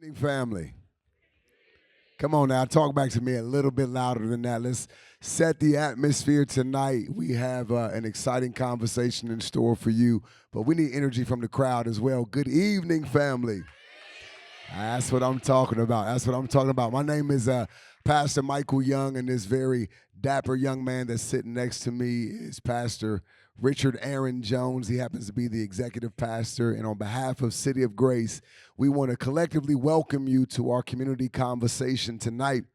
Evening, family. Come on now, talk back to me a little bit louder than that. Let's set the atmosphere tonight. We have an exciting conversation in store for you, but we need energy from the crowd as well. Good evening, family. That's what I'm talking about. That's what I'm talking about. My name is Pastor Michael Young, and this very dapper young man that's sitting next to me is Pastor Richard Aaron Jones. He happens to be the executive pastor, and on behalf of City of Grace, we want to collectively welcome you to our community conversation tonight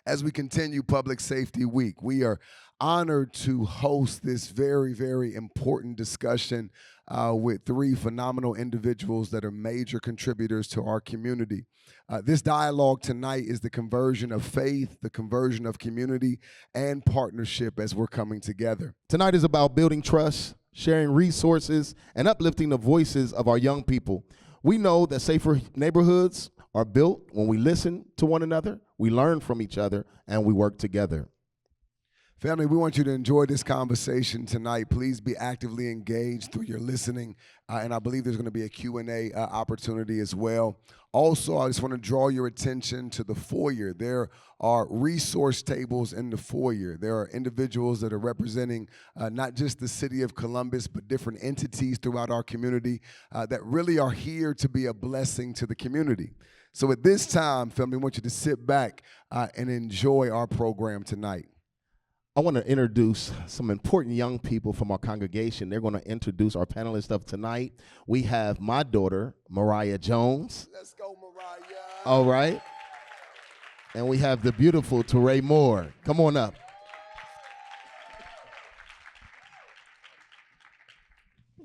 as we continue Public Safety Week. We are honored to host this very, very important discussion with three phenomenal individuals that are major contributors to our community. This dialogue tonight is the conversion of faith, the conversion of community, and partnership as we're coming together. Tonight is about building trust, sharing resources, and uplifting the voices of our young people. We know that safer neighborhoods are built when we listen to one another, we learn from each other, and we work together. Family, we want you to enjoy this conversation tonight. Please be actively engaged through your listening, and I believe there's going to be a Q&A opportunity as well. Also, I just want to draw your attention to the foyer. There are resource tables in the foyer. There are individuals that are representing not just the city of Columbus, but different entities throughout our community that really are here to be a blessing to the community. So at this time, family, I want you to sit back and enjoy our program tonight. I want to introduce some important young people from our congregation. They're going to introduce our panelists of tonight. We have my daughter, Mariah Jones. Let's go, Mariah. All right. And we have the beautiful Teray Moore. Come on up.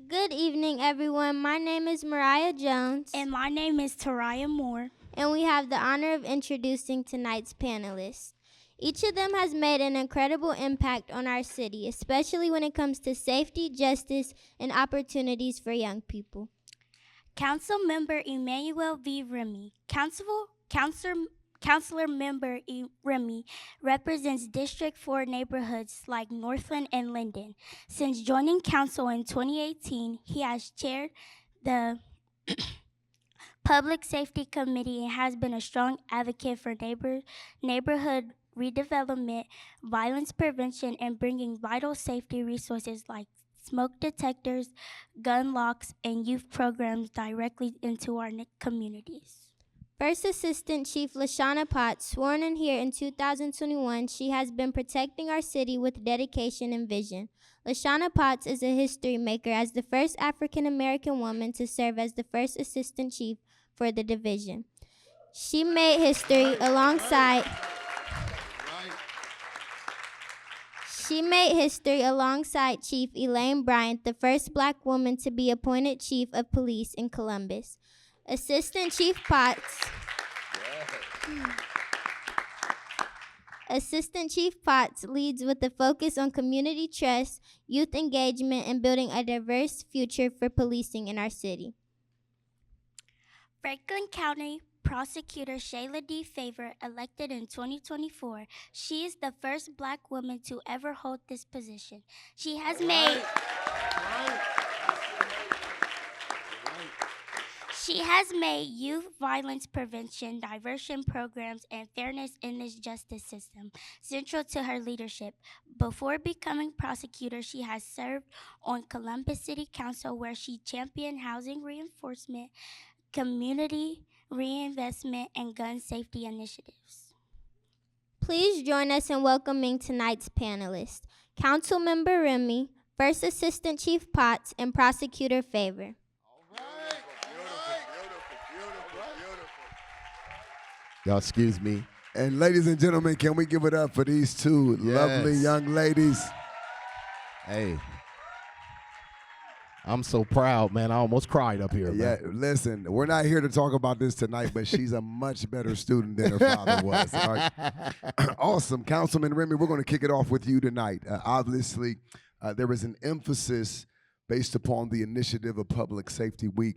Good evening, everyone. My name is Mariah Jones. And my name is Taraya Moore. And we have the honor of introducing tonight's panelists. Each of them has made an incredible impact on our city, especially when it comes to safety, justice, and opportunities for young people. Council Member Emmanuel V. Remy. Councilor Member Remy represents District 4 neighborhoods like Northland and Linden. Since joining council in 2018, he has chaired the Public Safety Committee and has been a strong advocate for neighborhood redevelopment, violence prevention, and bringing vital safety resources like smoke detectors, gun locks, and youth programs directly into our communities. First Assistant Chief LaShawna Potts, sworn in here in 2021, she has been protecting our city with dedication and vision. LaShawna Potts is a history maker as the first African-American woman to serve as the First Assistant Chief for the division. She made history alongside Chief Elaine Bryant, the first Black woman to be appointed Chief of Police in Columbus. Assistant Chief Potts leads with a focus on community trust, youth engagement, and building a diverse future for policing in our city. Franklin County Prosecutor Shayla D. Favor, elected in 2024. She is the first Black woman to ever hold this position. She has made youth violence prevention, diversion programs, and fairness in this justice system central to her leadership. Before becoming prosecutor, she has served on Columbus City Council, where she championed housing reinforcement, community reinvestment, and gun safety initiatives. Please join us in welcoming tonight's panelists, Councilmember Remy, First Assistant Chief Potts, and Prosecutor Favor. Y'all excuse me. And ladies and gentlemen, can we give it up for these two lovely young ladies? Hey. I'm so proud, man. I almost cried up here, Yeah, man. listen, we're not here to talk about this tonight, but she's a much better student than her father was. All right? Awesome. Councilman Remy, we're going to kick it off with you tonight. Obviously, there is an emphasis based upon the initiative of Public Safety Week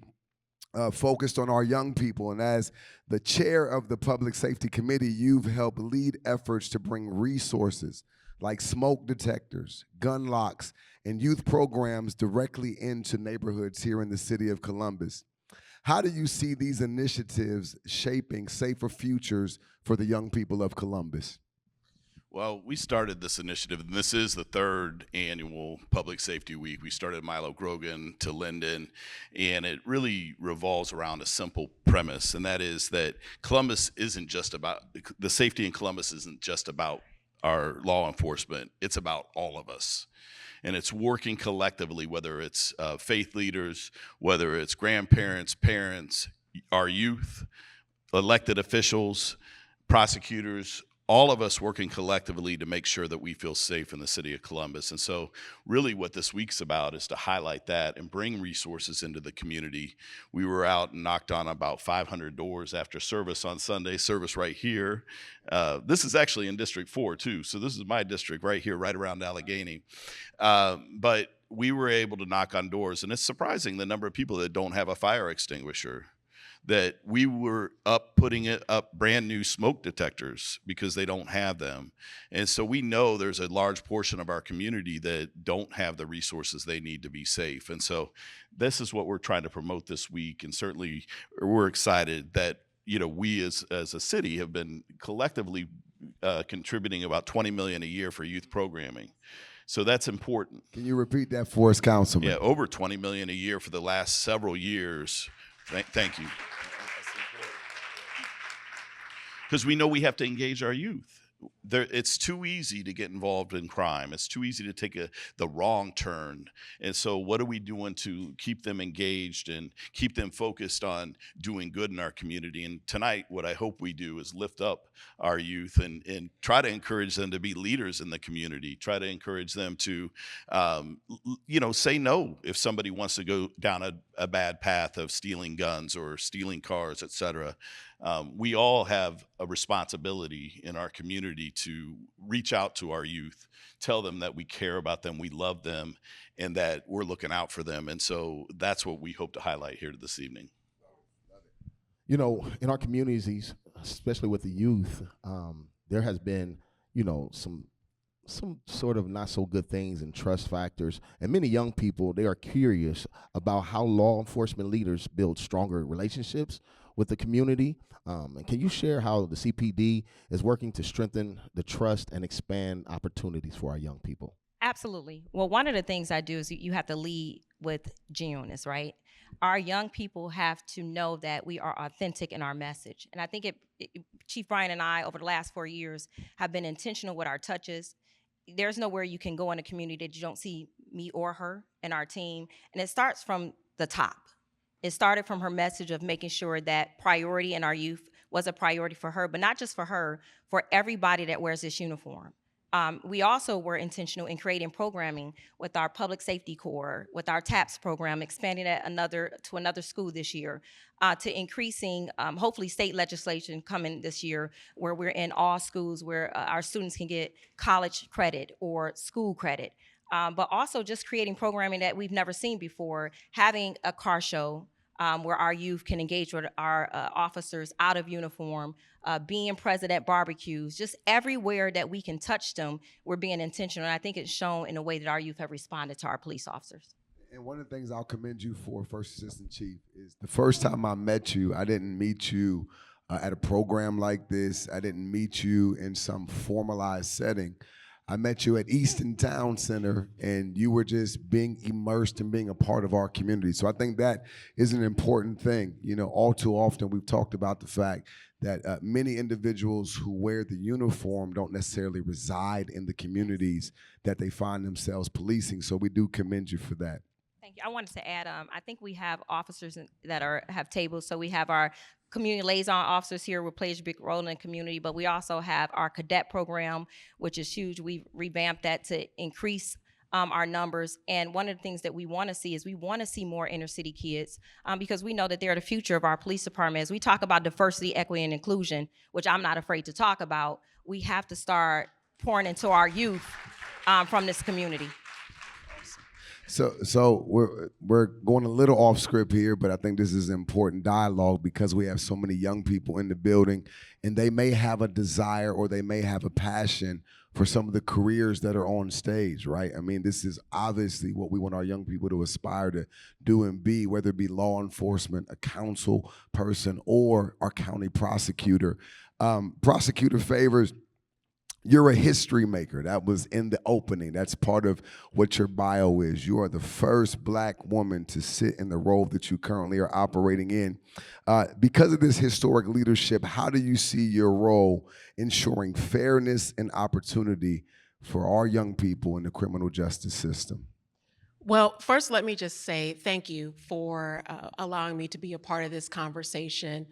focused on our young people. And as the chair of the Public Safety Committee, you've helped lead efforts to bring resources like smoke detectors, gun locks, and youth programs directly into neighborhoods here in the city of Columbus. How do you see these initiatives shaping safer futures for the young people of Columbus? Well, we started this initiative, and this is the third annual Public Safety Week. We started at Milo Grogan to Linden, and it really revolves around a simple premise, and that is that Columbus isn't just about, the safety in Columbus isn't just about our law enforcement, it's about all of us. And it's working collectively, whether it's faith leaders, whether it's grandparents, parents, our youth, elected officials, prosecutors, all of us working collectively to make sure that we feel safe in the city of Columbus. And so really what this week's about is to highlight that and bring resources into the community. We were out and knocked on about 500 doors after service on Sunday, service right here. This is actually in District 4 too, so this is my district right here, right around Allegheny. But we were able to knock on doors, and it's surprising the number of people that don't have a fire extinguisher, that we were putting it up brand new smoke detectors because they don't have them. And so we know there's a large portion of our community that don't have the resources they need to be safe. And so this is what we're trying to promote this week. And certainly we're excited that, you know, we as a city have been collectively contributing about $20 million a year for youth programming. So that's important. Can you repeat that for us, Councilman? Yeah, over $20 million a year for the last several years. Thank you. Because we know we have to engage our youth. It's too easy to get involved in crime. It's too easy to take the wrong turn. And so what are we doing to keep them engaged and keep them focused on doing good in our community? And tonight, what I hope we do is lift up our youth and try to encourage them to be leaders in the community, try to encourage them to, say no if somebody wants to go down a bad path of stealing guns or stealing cars, et cetera. We all have a responsibility in our community to reach out to our youth, tell them that we care about them, we love them, and that we're looking out for them. And so that's what we hope to highlight here this evening. You know, in our communities, especially with the youth, there has been, some sort of not so good things and trust factors. And many young people, they are curious about how law enforcement leaders build stronger relationships with the community. And can you share how the CPD is working to strengthen the trust and expand opportunities for our young people? Absolutely. Well, one of the things I do is you have to lead with genuineness, right? Our young people have to know that we are authentic in our message. And I think Chief Brian and I, over the last 4 years, have been intentional with our touches. There's nowhere you can go in a community that you don't see me or her and our team. And it starts from the top. It started from her message of making sure that priority in our youth was a priority for her, but not just for her, for everybody that wears this uniform. We also were intentional in creating programming with our public safety corps, with our TAPS program, expanding that to another school this year, to increasing, hopefully, state legislation coming this year where we're in all schools where our students can get college credit or school credit. But also just creating programming that we've never seen before, having a car show where our youth can engage with our officers out of uniform, being present at barbecues, just everywhere that we can touch them, we're being intentional. And I think it's shown in the way that our youth have responded to our police officers. And one of the things I'll commend you for, First Assistant Chief, is the first time I met you, I didn't meet you at a program like this. I didn't meet you in some formalized setting. I met you at Easton Town Center, and you were just being immersed and being a part of our community. So I think that is an important thing. You know, all too often we've talked about the fact that many individuals who wear the uniform don't necessarily reside in the communities that they find themselves policing. So we do commend you for that. Thank you. I wanted to add, I think we have officers that have tables. So we have our community liaison officers here who plays a big role in the community, but we also have our cadet program, which is huge. We've revamped that to increase our numbers. And one of the things that we want to see is we want to see more inner city kids because we know that they're the future of our police department. As we talk about diversity, equity, and inclusion, which I'm not afraid to talk about, we have to start pouring into our youth from this community. So we're going a little off script here, but I think this is important dialogue because we have so many young people in the building, and they may have a desire or they may have a passion for some of the careers that are on stage, right? I mean, this is obviously what we want our young people to aspire to do and be, whether it be law enforcement, a council person, or our county prosecutor. Prosecutor Favors, you're a history maker. That was in the opening. That's part of what your bio is. You are the first Black woman to sit in the role that you currently are operating in. Because of this historic leadership, how do you see your role ensuring fairness and opportunity for our young people in the criminal justice system? Well, first, let me just say thank you for allowing me to be a part of this conversation.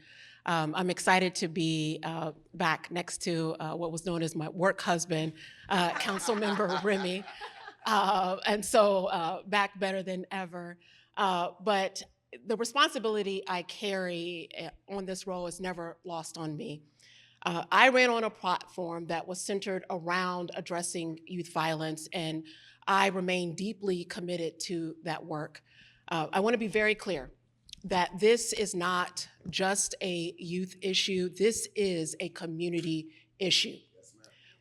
I'm excited to be back next to what was known as my work husband, Councilmember Remy, and so back better than ever. But the responsibility I carry on this role is never lost on me. I ran on a platform that was centered around addressing youth violence, and I remain deeply committed to that work. I want to be very clear that this is not just a youth issue, this is a community issue.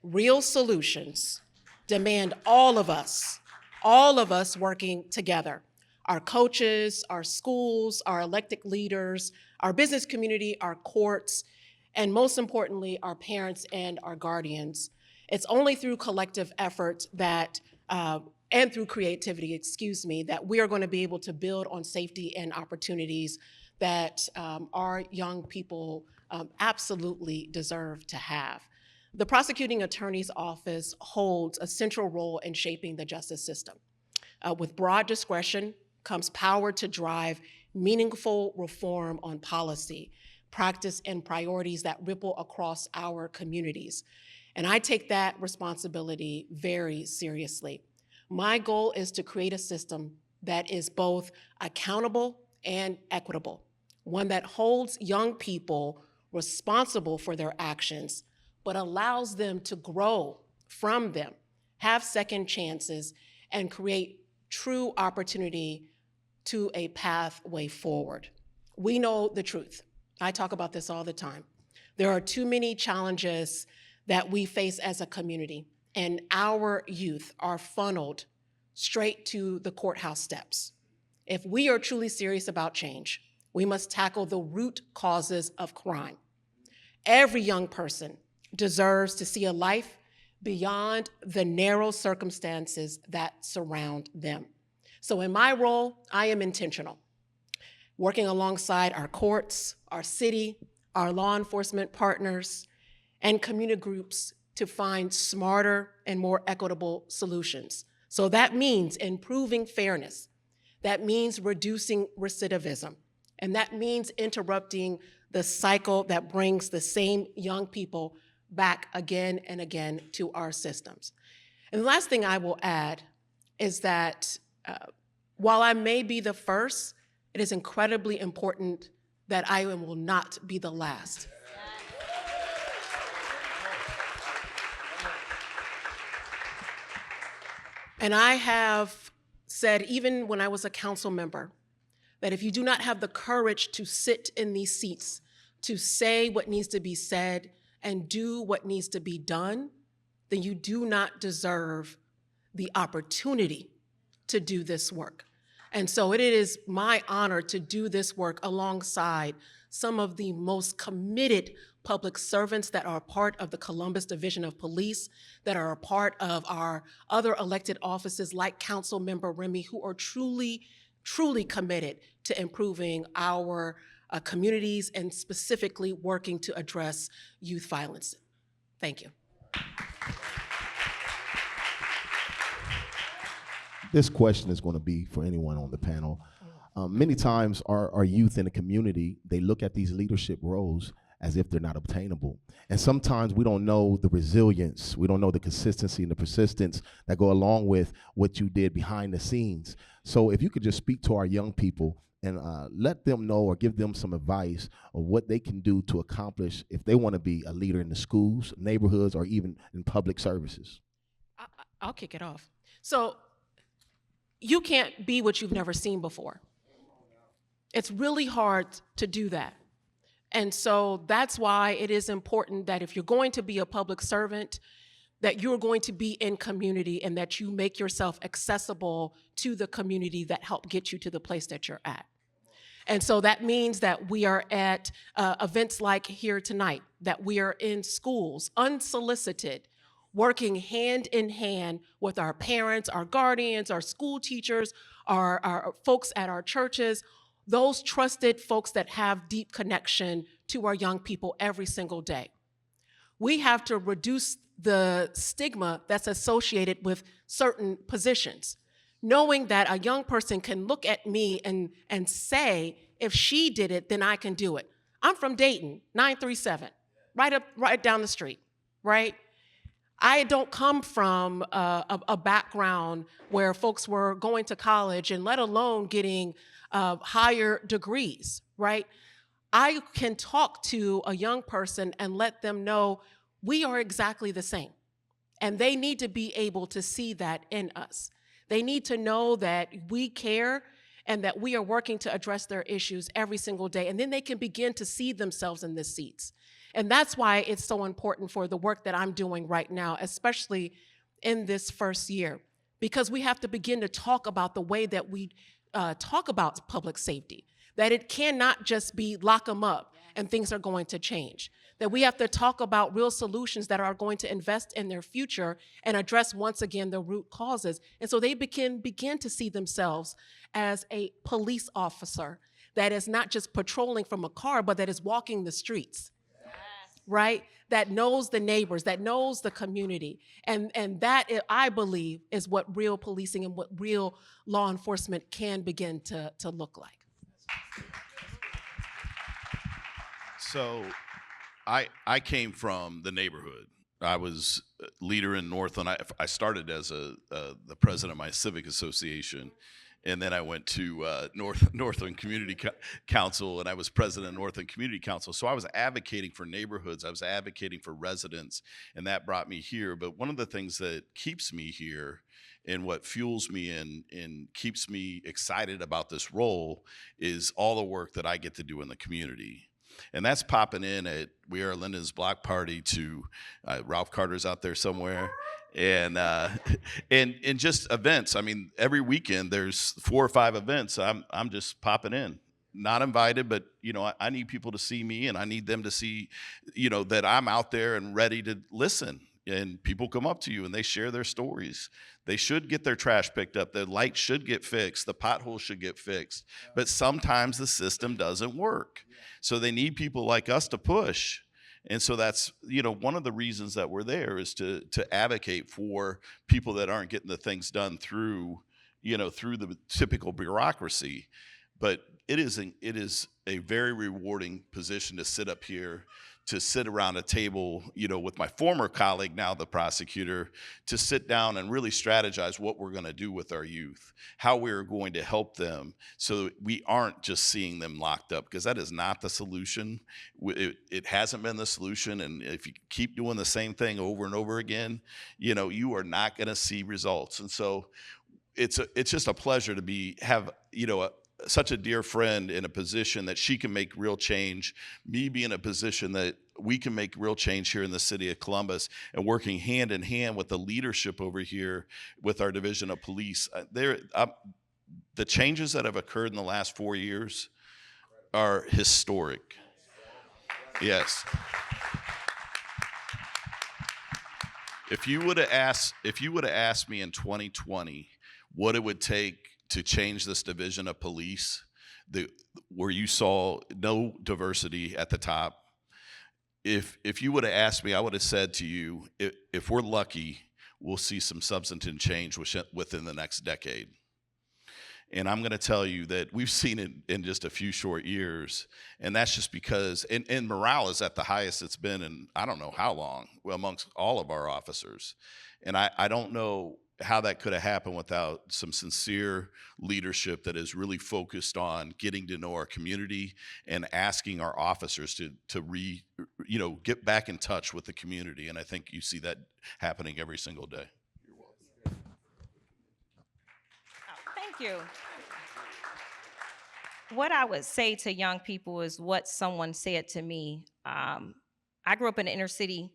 Real solutions demand all of us working together. Our coaches, our schools, our elected leaders, our business community, our courts, and most importantly, our parents and our guardians. It's only through collective effort that and through creativity, that we are going to be able to build on safety and opportunities that our young people absolutely deserve to have. The prosecuting attorney's office holds a central role in shaping the justice system. With broad discretion comes power to drive meaningful reform on policy, practice, and priorities that ripple across our communities. And I take that responsibility very seriously. My goal is to create a system that is both accountable and equitable, one that holds young people responsible for their actions, but allows them to grow from them, have second chances, and create true opportunity to a pathway forward. We know the truth. I talk about this all the time. There are too many challenges that we face as a community, and our youth are funneled straight to the courthouse steps. If we are truly serious about change, we must tackle the root causes of crime. Every young person deserves to see a life beyond the narrow circumstances that surround them. So in my role, I am intentional, working alongside our courts, our city, our law enforcement partners, and community groups to find smarter and more equitable solutions. So that means improving fairness. That means reducing recidivism. And that means interrupting the cycle that brings the same young people back again and again to our systems. And the last thing I will add is that while I may be the first, it is incredibly important that I will not be the last. And I have said, even when I was a council member, that if you do not have the courage to sit in these seats, to say what needs to be said and do what needs to be done, then you do not deserve the opportunity to do this work. And so it is my honor to do this work alongside some of the most committed public servants that are part of the Columbus Division of Police, that are a part of our other elected offices like Councilmember Remy, who are truly, truly committed to improving our communities and specifically working to address youth violence. Thank you. This question is going to be for anyone on the panel. Many times our youth in the community, they look at these leadership roles as if they're not obtainable. And sometimes we don't know the resilience, we don't know the consistency and the persistence that go along with what you did behind the scenes. So if you could just speak to our young people and let them know or give them some advice of what they can do to accomplish if they want to be a leader in the schools, neighborhoods, or even in public services. I'll kick it off. So you can't be what you've never seen before. It's really hard to do that. And so that's why it is important that if you're going to be a public servant, that you're going to be in community and that you make yourself accessible to the community that helped get you to the place that you're at. And so that means that we are at events like here tonight, that we are in schools, unsolicited, working hand in hand with our parents, our guardians, our school teachers, our folks at our churches, those trusted folks that have deep connection to our young people every single day. We have to reduce the stigma that's associated with certain positions, knowing that a young person can look at me and say, if she did it, then I can do it. I'm from Dayton, 937, right down the street, right? I don't come from a background where folks were going to college and let alone getting higher degrees, right? I can talk to a young person and let them know we are exactly the same. And they need to be able to see that in us. They need to know that we care and that we are working to address their issues every single day. And then they can begin to see themselves in the seats. And that's why it's so important for the work that I'm doing right now, especially in this first year, because we have to begin to talk about the way that we talk about public safety, that it cannot just be lock them up and things are going to change, that we have to talk about real solutions that are going to invest in their future and address once again the root causes. And so they begin to see themselves as a police officer that is not just patrolling from a car, but that is walking the streets. Right? That knows the neighbors, that knows the community. And that, I believe, is what real policing and what real law enforcement can begin to look like. So I came from the neighborhood. I was a leader in Northland. I started as the president of my civic association. And then I went to Northland Community Council, and I was president of Northland Community Council. So I was advocating for neighborhoods. I was advocating for residents, and that brought me here. But one of the things that keeps me here and what fuels me and keeps me excited about this role is all the work that I get to do in the community. And that's popping in at We Are Linden's block party to Ralph Carter's out there somewhere. And just events. I mean, every weekend there's 4 or 5 events. I'm just popping in, not invited, but I need people to see me, and I need them to see, that I'm out there and ready to listen. And people come up to you and they share their stories. They should get their trash picked up. The lights should get fixed. The potholes should get fixed. But sometimes the system doesn't work. So they need people like us to push. And so that's, one of the reasons that we're there is to advocate for people that aren't getting the things done through the typical bureaucracy. But it is a very rewarding position to sit up here, to sit around a table, with my former colleague, now the prosecutor, to sit down and really strategize what we're going to do with our youth, how we're going to help them so we aren't just seeing them locked up, because that is not the solution. It hasn't been the solution, and if you keep doing the same thing over and over again, you are not going to see results. And so it's just a pleasure to have such a dear friend in a position that she can make real change, me be in a position that we can make real change here in the city of Columbus, and working hand in hand with the leadership over here with our division of police. The changes that have occurred in the last 4 years are historic. Yes. If you would have asked me in 2020 what it would take to change this division of police, where you saw no diversity at the top, if you would have asked me, I would have said to you, if we're lucky, we'll see some substantive change within the next decade. And I'm going to tell you that we've seen it in just a few short years, and that's just because, and morale is at the highest it's been in I don't know how long amongst all of our officers. And I don't know how that could have happened without some sincere leadership that is really focused on getting to know our community and asking our officers to get back in touch with the community. And I think you see that happening every single day. Thank you. What I would say to young people is what someone said to me. I grew up in the inner city,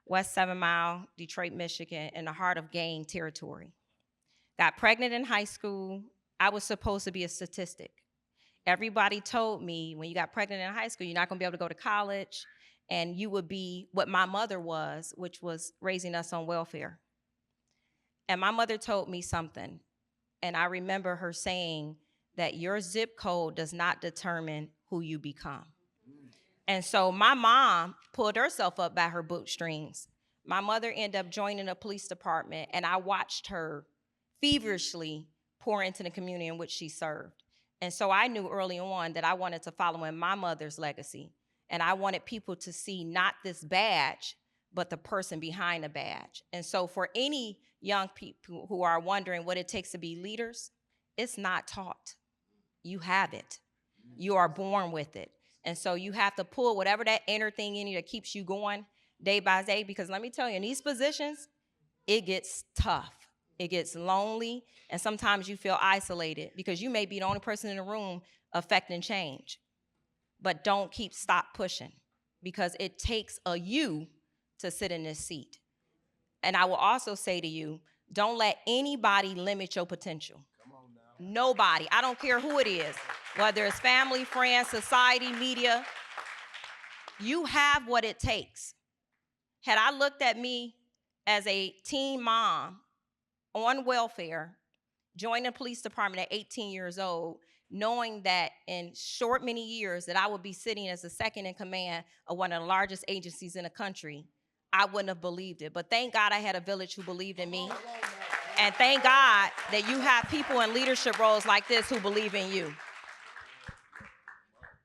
West 7 Mile, Detroit, Michigan, in the heart of gang territory. Got pregnant in high school. I was supposed to be a statistic. Everybody told me when you got pregnant in high school, you're not gonna be able to go to college, and you would be what my mother was, which was raising us on welfare. And my mother told me something, and I remember her saying that your zip code does not determine who you become. And so my mom pulled herself up by her bootstrings. My mother ended up joining the police department, and I watched her feverishly pour into the community in which she served. And so I knew early on that I wanted to follow in my mother's legacy. And I wanted people to see not this badge, but the person behind the badge. And so for any young people who are wondering what it takes to be leaders, it's not taught. You have it. You are born with it. And so you have to pull whatever that inner thing in you that keeps you going day by day, because let me tell you, in these positions, it gets tough. It gets lonely, and sometimes you feel isolated because you may be the only person in the room affecting change. But don't stop pushing, because it takes a you to sit in this seat. And I will also say to you, don't let anybody limit your potential. Nobody. I don't care who it is, whether it's family, friends, society, media. You have what it takes. Had I looked at me as a teen mom on welfare, joined the police department at 18 years old, knowing that in short many years that I would be sitting as the second in command of one of the largest agencies in the country, I wouldn't have believed it. But thank God I had a village who believed in me. And thank God that you have people in leadership roles like this who believe in you.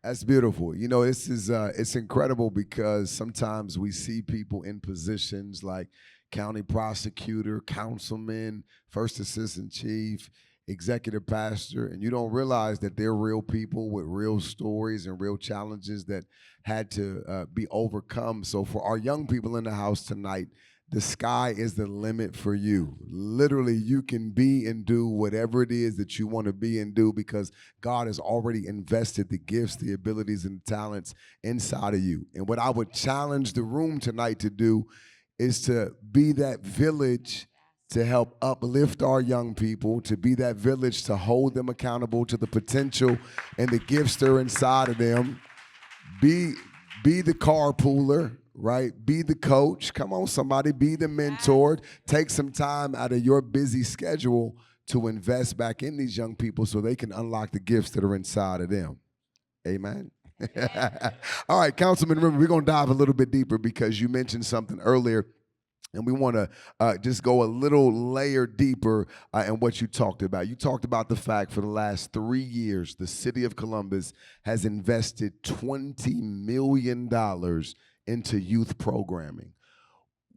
That's beautiful. You know, it's incredible because sometimes we see people in positions like county prosecutor, councilman, first assistant chief, executive pastor, and you don't realize that they're real people with real stories and real challenges that had to be overcome. So for our young people in the house tonight, the sky is the limit for you. Literally, you can be and do whatever it is that you want to be and do because God has already invested the gifts, the abilities, and the talents inside of you. And what I would challenge the room tonight to do is to be that village to help uplift our young people, to be that village to hold them accountable to the potential and the gifts that are inside of them. Be the carpooler, right? Be the coach. Come on, somebody. Be the mentor. Take some time out of your busy schedule to invest back in these young people so they can unlock the gifts that are inside of them. Amen. All right, Councilman, remember, we're going to dive a little bit deeper because you mentioned something earlier, and we want to just go a little layer deeper in what you talked about. You talked about the fact for the last 3 years, the city of Columbus has invested $20 million into youth programming.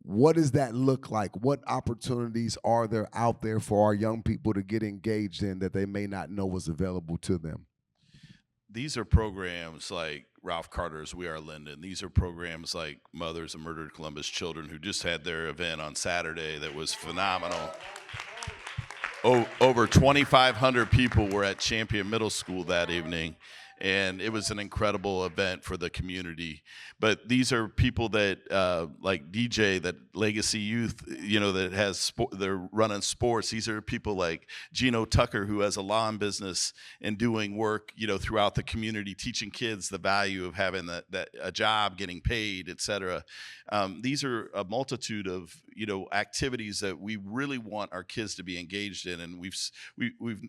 What does that look like? What opportunities are there out there for our young people to get engaged in that they may not know was available to them? These are programs like Ralph Carter's We Are Linden. These are programs like Mothers of Murdered Columbus Children, who just had their event on Saturday that was phenomenal. Over 2,500 people were at Champion Middle School that evening, and it was an incredible event for the community. But these are people that, like DJ, that Legacy Youth, you know, that has they're running sports. These are people like Gino Tucker, who has a lawn business and doing work, you know, throughout the community, teaching kids the value of having a job, getting paid, et cetera. These are a multitude of, you know, activities that we really want our kids to be engaged in, and we've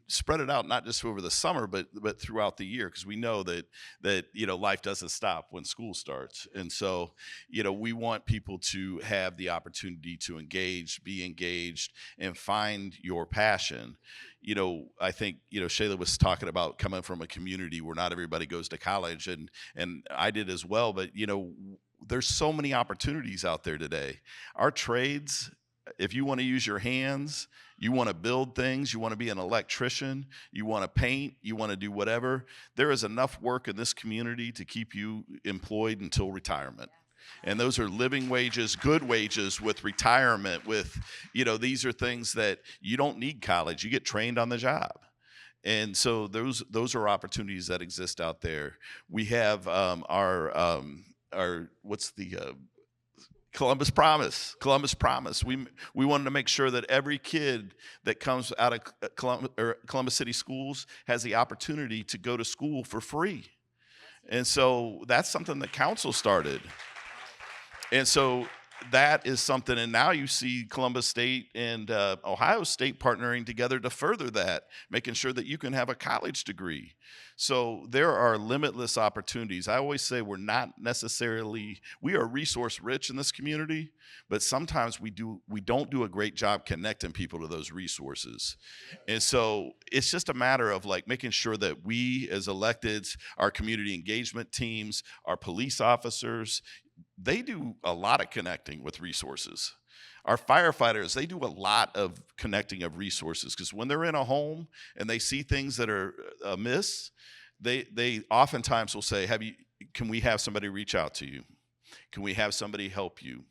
spread it out not just over the summer, but throughout the year, because we know that you know, life doesn't stop when school starts. And so, you know, we want people to have the opportunity to be engaged, and find your passion. You know, I think, you know, Shayla was talking about coming from a community where not everybody goes to college, and I did as well, but, you know, there's so many opportunities out there today. Our trades, if you want to use your hands, you want to build things, you want to be an electrician, you want to paint, you want to do whatever, there is enough work in this community to keep you employed until retirement. And those are living wages, good wages with retirement, with, you know, these are things that you don't need college. You get trained on the job. And so those are opportunities that exist out there. We have our what's the Columbus Promise. Columbus Promise. We wanted to make sure that every kid that comes out of Columbus City Schools has the opportunity to go to school for free. And so that's something the council started. And so that is something, and now you see Columbus State and Ohio State partnering together to further that, making sure that you can have a college degree. So there are limitless opportunities. I always say we are resource rich in this community, but sometimes we don't do a great job connecting people to those resources. And so it's just a matter of like making sure that we as electeds, our community engagement teams, our police officers, they do a lot of connecting with resources. Our firefighters, they do a lot of connecting of resources, because when they're in a home and they see things that are amiss, they oftentimes will say, can we have somebody reach out to you? Can we have somebody help you?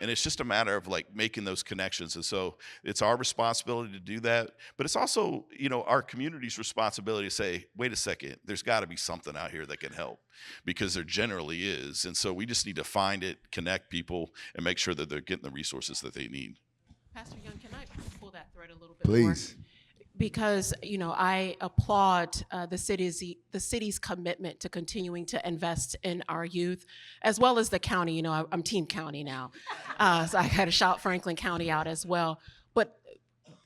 And it's just a matter of like making those connections. And so it's our responsibility to do that, but it's also, our community's responsibility to say, wait a second, there's got to be something out here that can help, because there generally is. And so we just need to find it, connect people, and make sure that they're getting the resources that they need. Pastor Young, can I pull that thread a little bit Please. more? Because I applaud the city's commitment to continuing to invest in our youth, as well as the county. I'm Team County now, so I got to shout Franklin County out as well. But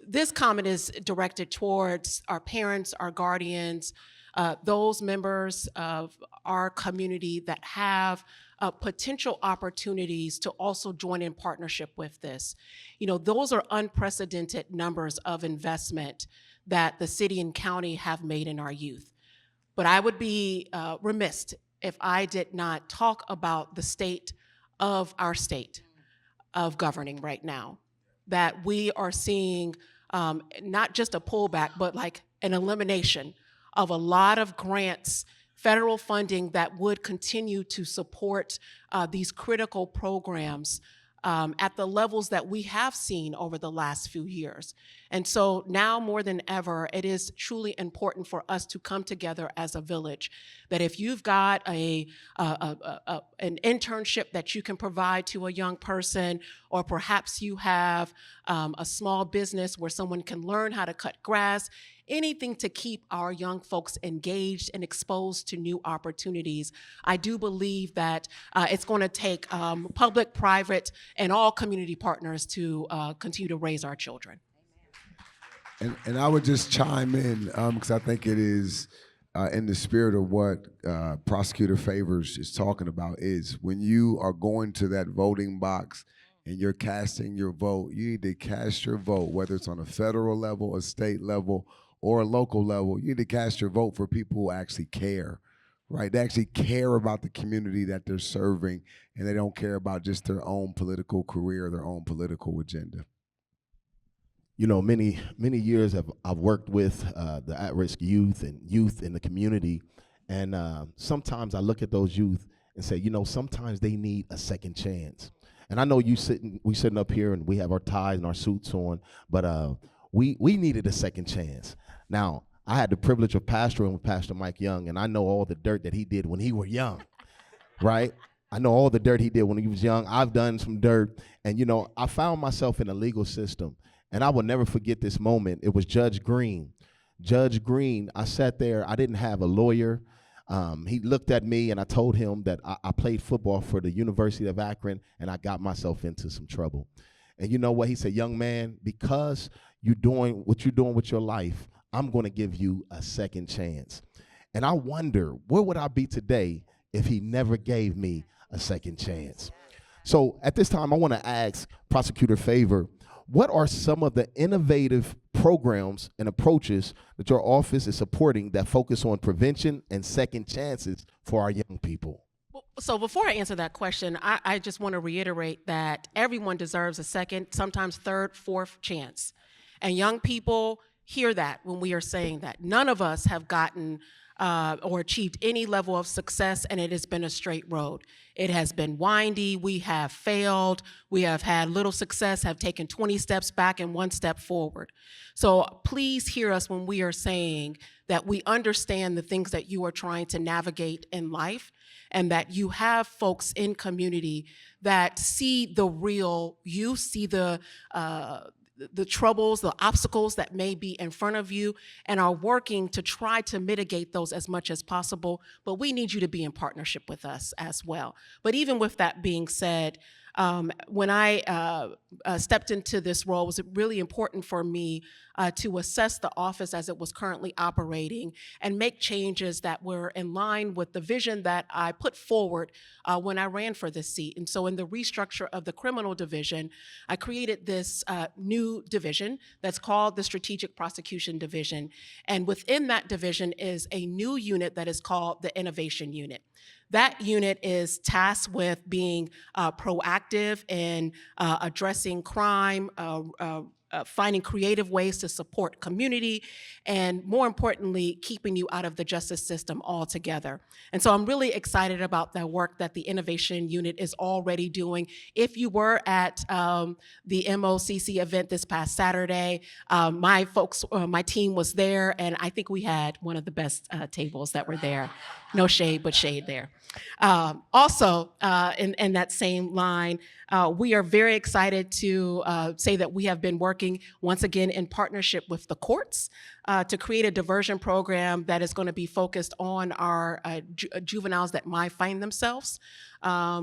this comment is directed towards our parents, our guardians, those members of our community that have potential opportunities to also join in partnership with this. Those are unprecedented numbers of investment that the city and county have made in our youth. But I would be remiss if I did not talk about the state of our state of governing right now, that we are seeing not just a pullback, but like an elimination of a lot of grants, federal funding that would continue to support these critical programs at the levels that we have seen over the last few years. And so now more than ever, it is truly important for us to come together as a village, that if you've got an internship that you can provide to a young person, or perhaps you have a small business where someone can learn how to cut grass, anything to keep our young folks engaged and exposed to new opportunities. I do believe that it's going to take public, private, and all community partners to continue to raise our children. And I would just chime in, because I think it is in the spirit of what Prosecutor Favors is talking about, is when you are going to that voting box and you're casting your vote, you need to cast your vote, whether it's on a federal level, a state level, or a local level. You need to cast your vote for people who actually care, right? They actually care about the community that they're serving, and they don't care about just their own political career, their own political agenda. Many years I've worked with the at-risk youth and youth in the community, and sometimes I look at those youth and say, sometimes they need a second chance. And I know we sitting up here and we have our ties and our suits on, but we needed a second chance. Now, I had the privilege of pastoring with Pastor Mike Young, and I know all the dirt that he did when he was young, right? I know all the dirt he did when he was young. I've done some dirt, and I found myself in the legal system, and I will never forget this moment. It was Judge Green. Judge Green, I sat there. I didn't have a lawyer. He looked at me, and I told him that I played football for the University of Akron, and I got myself into some trouble. And you know what? He said, young man, because you're doing what you're doing with your life, I'm going to give you a second chance. And I wonder, where would I be today if he never gave me a second chance? So at this time, I want to ask Prosecutor Favor, what are some of the innovative programs and approaches that your office is supporting that focus on prevention and second chances for our young people? So before I answer that question, I just want to reiterate that everyone deserves a second, sometimes third, fourth chance. And young people hear that when we are saying that. None of us have gotten or achieved any level of success, and it has been a straight road. It has been windy. We have failed. We have had little success, have taken 20 steps back and 1 step forward. So please hear us when we are saying that we understand the things that you are trying to navigate in life, and that you have folks in community that see the real you, see the troubles, the obstacles that may be in front of you, and are working to try to mitigate those as much as possible. But we need you to be in partnership with us as well. But even with that being said, when I stepped into this role, it was really important for me to assess the office as it was currently operating and make changes that were in line with the vision that I put forward when I ran for this seat. And so in the restructure of the criminal division, I created this new division that's called the Strategic Prosecution Division. And within that division is a new unit that is called the Innovation Unit. That unit is tasked with being proactive in addressing crime, finding creative ways to support community, and more importantly, keeping you out of the justice system altogether. And so I'm really excited about the work that the Innovation Unit is already doing. If you were at the MOCC event this past Saturday, my team was there, and I think we had one of the best tables that were there. No shade, but shade there. Also, in that same line, we are very excited to say that we have been working once again in partnership with the courts to create a diversion program that is going to be focused on our juveniles that might find themselves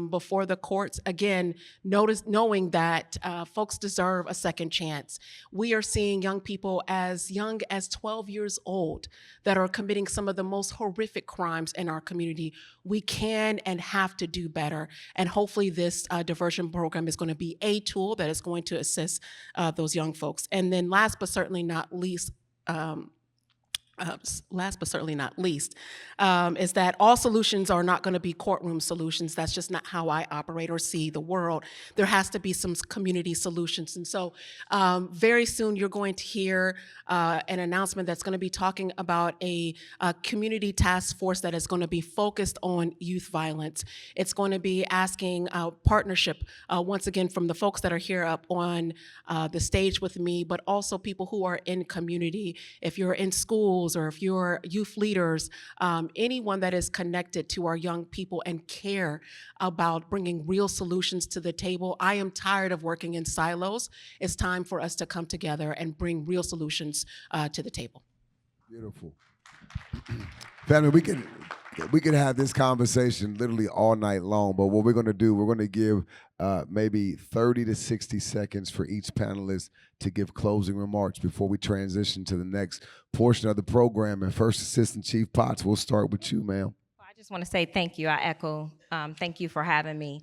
before the courts. Again, knowing that folks deserve a second chance. We are seeing young people as young as 12 years old that are committing some of the most horrific crimes in our community. We can and have to do better. And hopefully this diversion program is going to be a tool that is going to assist those young folks. And then last but certainly not least, is that all solutions are not going to be courtroom solutions. That's just not how I operate or see the world. There has to be some community solutions. And so very soon you're going to hear an announcement that's going to be talking about a community task force that is going to be focused on youth violence. It's going to be asking partnership, once again, from the folks that are here up on the stage with me, but also people who are in community. If you're in schools, or if you're youth leaders, anyone that is connected to our young people and care about bringing real solutions to the table. I am tired of working in silos. It's time for us to come together and bring real solutions to the table. Beautiful. Family, we could have this conversation literally all night long, but what we're going to do, we're going to give maybe 30 to 60 seconds for each panelist to give closing remarks before we transition to the next portion of the program. And First Assistant Chief Potts, we'll start with you, ma'am. I just want to say thank you. I echo, thank you for having me.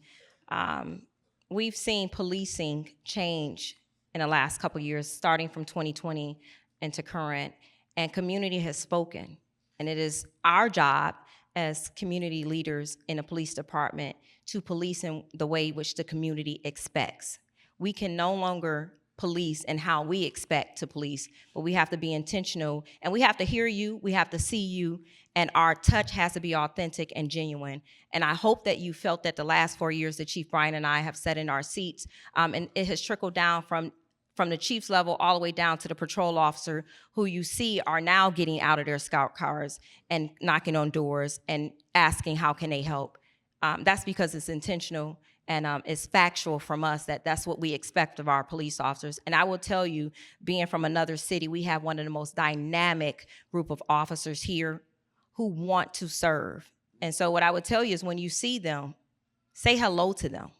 We've seen policing change in the last couple years, starting from 2020 into current, and community has spoken. And it is our job as community leaders in a police department to police in the way which the community expects. We can no longer police and how we expect to police, but we have to be intentional, and we have to hear you, we have to see you, and our touch has to be authentic and genuine. And I hope that you felt that the last 4 years that Chief Bryan and I have sat in our seats, and it has trickled down from the chief's level all the way down to the patrol officer, who you see are now getting out of their scout cars and knocking on doors and asking how can they help. That's because it's intentional and it's factual from us that that's what we expect of our police officers. And I will tell you, being from another city, we have one of the most dynamic group of officers here who want to serve. And so what I would tell you is when you see them, say hello to them.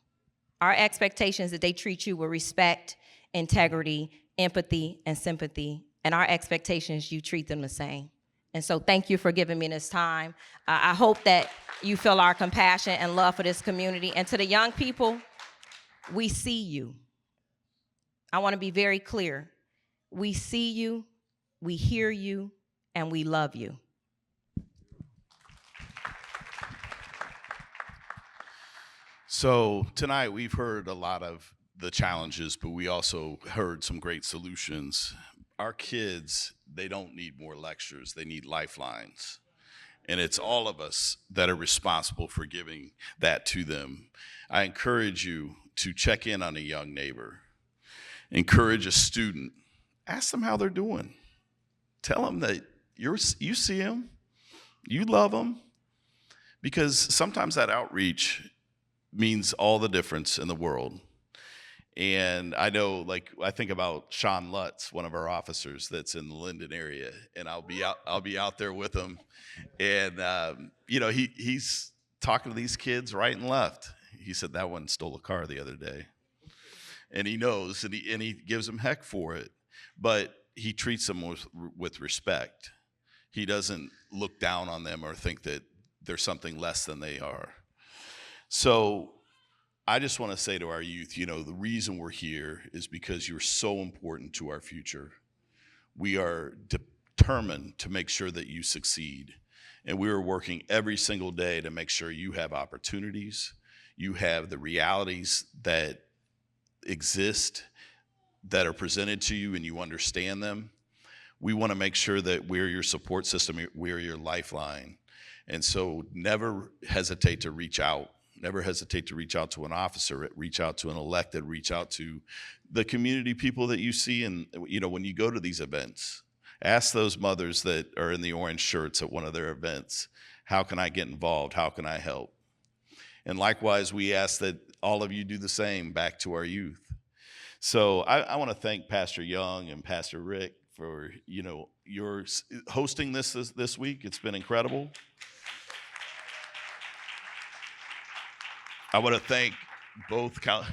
Our expectation is that they treat you with respect, integrity, empathy, and sympathy. And our expectation is you treat them the same. And so thank you for giving me this time. I hope that you feel our compassion and love for this community. And to the young people, we see you. I want to be very clear. We see you, we hear you, and we love you. So tonight we've heard a lot of the challenges, but we also heard some great solutions. Our kids, they don't need more lectures, they need lifelines. And it's all of us that are responsible for giving that to them. I encourage you to check in on a young neighbor. Encourage a student. Ask them how they're doing. Tell them that you see them, you love them, because sometimes that outreach means all the difference in the world. And I know, like, I think about Sean Lutz, one of our officers that's in the Linden area, and I'll be out there with him, and he's talking to these kids right and left. He said that one stole a car the other day, and he knows, and he gives them heck for it, but he treats them with respect. He doesn't look down on them or think that they're something less than they are. So I just want to say to our youth, the reason we're here is because you're so important to our future. We are determined to make sure that you succeed. And we are working every single day to make sure you have opportunities, you have the realities that exist, that are presented to you, and you understand them. We want to make sure that we're your support system, we're your lifeline. And so never hesitate to reach out. Never hesitate to reach out to an officer, reach out to an elected, reach out to the community people that you see. And, when you go to these events, ask those mothers that are in the orange shirts at one of their events, how can I get involved? How can I help? And likewise, we ask that all of you do the same back to our youth. So I want to thank Pastor Young and Pastor Rick for, your hosting this week. It's been incredible. I want to thank both, I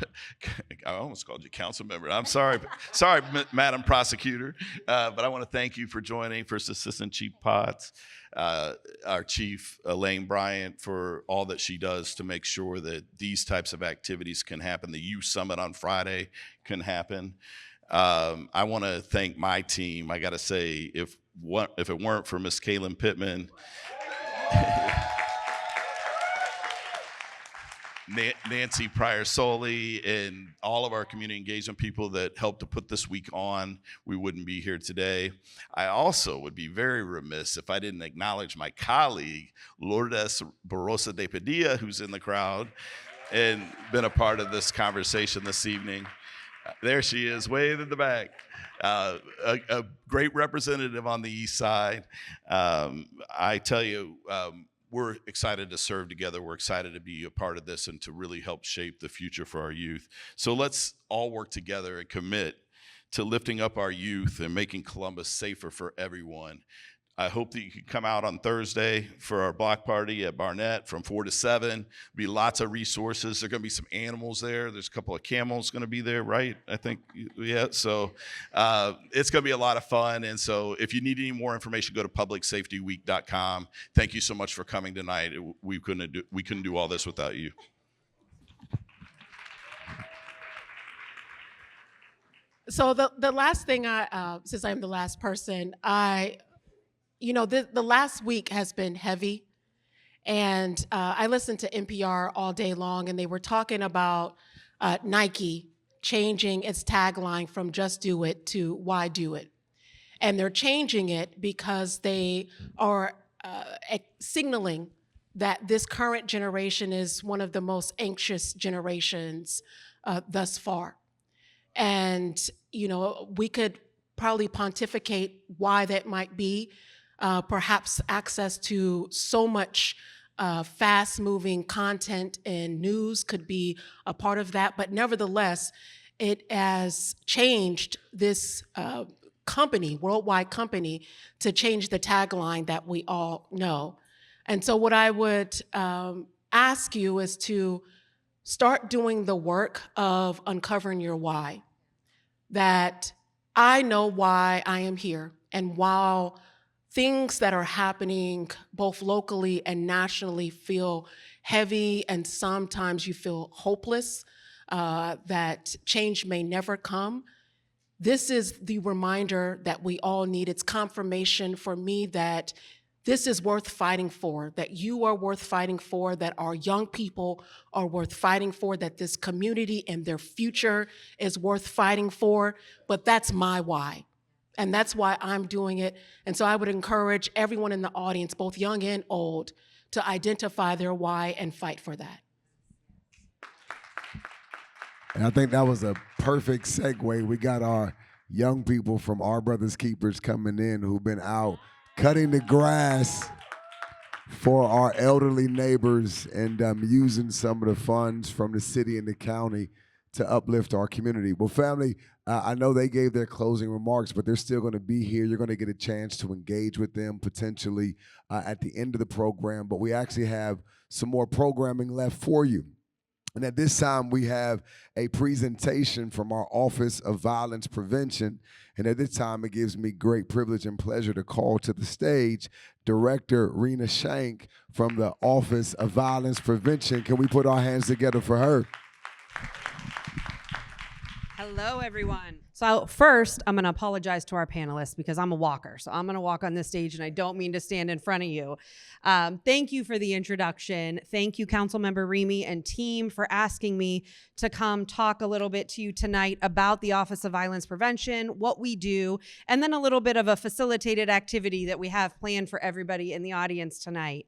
almost called you council member. I'm sorry, Madam Prosecutor, but I want to thank you for joining, First Assistant Chief Potts, our Chief Elaine Bryant, for all that she does to make sure that these types of activities can happen. The Youth Summit on Friday can happen. I want to thank my team. I got to say, if it weren't for Miss Kaylin Pittman, Nancy Pryor-Soley, and all of our community engagement people that helped to put this week on, we wouldn't be here today. I also would be very remiss if I didn't acknowledge my colleague, Lourdes Barrosa de Padilla, who's in the crowd and been a part of this conversation this evening. There she is, way in the back. A great representative on the East Side. I tell you, we're excited to serve together. We're excited to be a part of this and to really help shape the future for our youth. So let's all work together and commit to lifting up our youth and making Columbus safer for everyone. I hope that you can come out on Thursday for our block party at Barnett from 4 to 7. There'll be lots of resources. There are going to be some animals there. There's a couple of camels going to be there, right? I think, yeah. So it's going to be a lot of fun. And so if you need any more information, go to publicsafetyweek.com. Thank you so much for coming tonight. We couldn't do all this without you. So the last thing since I'm the last person, the last week has been heavy, and I listened to NPR all day long, and they were talking about Nike changing its tagline from "Just Do It" to "Why Do It," and they're changing it because they are signaling that this current generation is one of the most anxious generations thus far, and we could probably pontificate why that might be. Perhaps access to so much fast-moving content and news could be a part of that, but nevertheless, it has changed this worldwide company, to change the tagline that we all know. And so what I would ask you is to start doing the work of uncovering your why. That I know why I am here, and while things that are happening both locally and nationally feel heavy, and sometimes you feel hopeless, that change may never come. This is the reminder that we all need. It's confirmation for me that this is worth fighting for, that you are worth fighting for, that our young people are worth fighting for, that this community and their future is worth fighting for. But that's my why. And that's why I'm doing it. And so I would encourage everyone in the audience, both young and old, to identify their why and fight for that. And I think that was a perfect segue. We got our young people from Our Brothers Keepers coming in who've been out cutting the grass for our elderly neighbors and using some of the funds from the city and the county to uplift our community. Well, family, I know they gave their closing remarks, but they're still going to be here. You're going to get a chance to engage with them potentially at the end of the program, but we actually have some more programming left for you. And at this time, we have a presentation from our Office of Violence Prevention. And at this time, it gives me great privilege and pleasure to call to the stage Director Rena Shank from the Office of Violence Prevention. Can we put our hands together for her? Hello, everyone. So first, I'm going to apologize to our panelists because I'm a walker. So I'm going to walk on this stage, and I don't mean to stand in front of you. Thank you for the introduction. Thank you, Councilmember Remy and team, for asking me to come talk a little bit to you tonight about the Office of Violence Prevention, what we do, and then a little bit of a facilitated activity that we have planned for everybody in the audience tonight.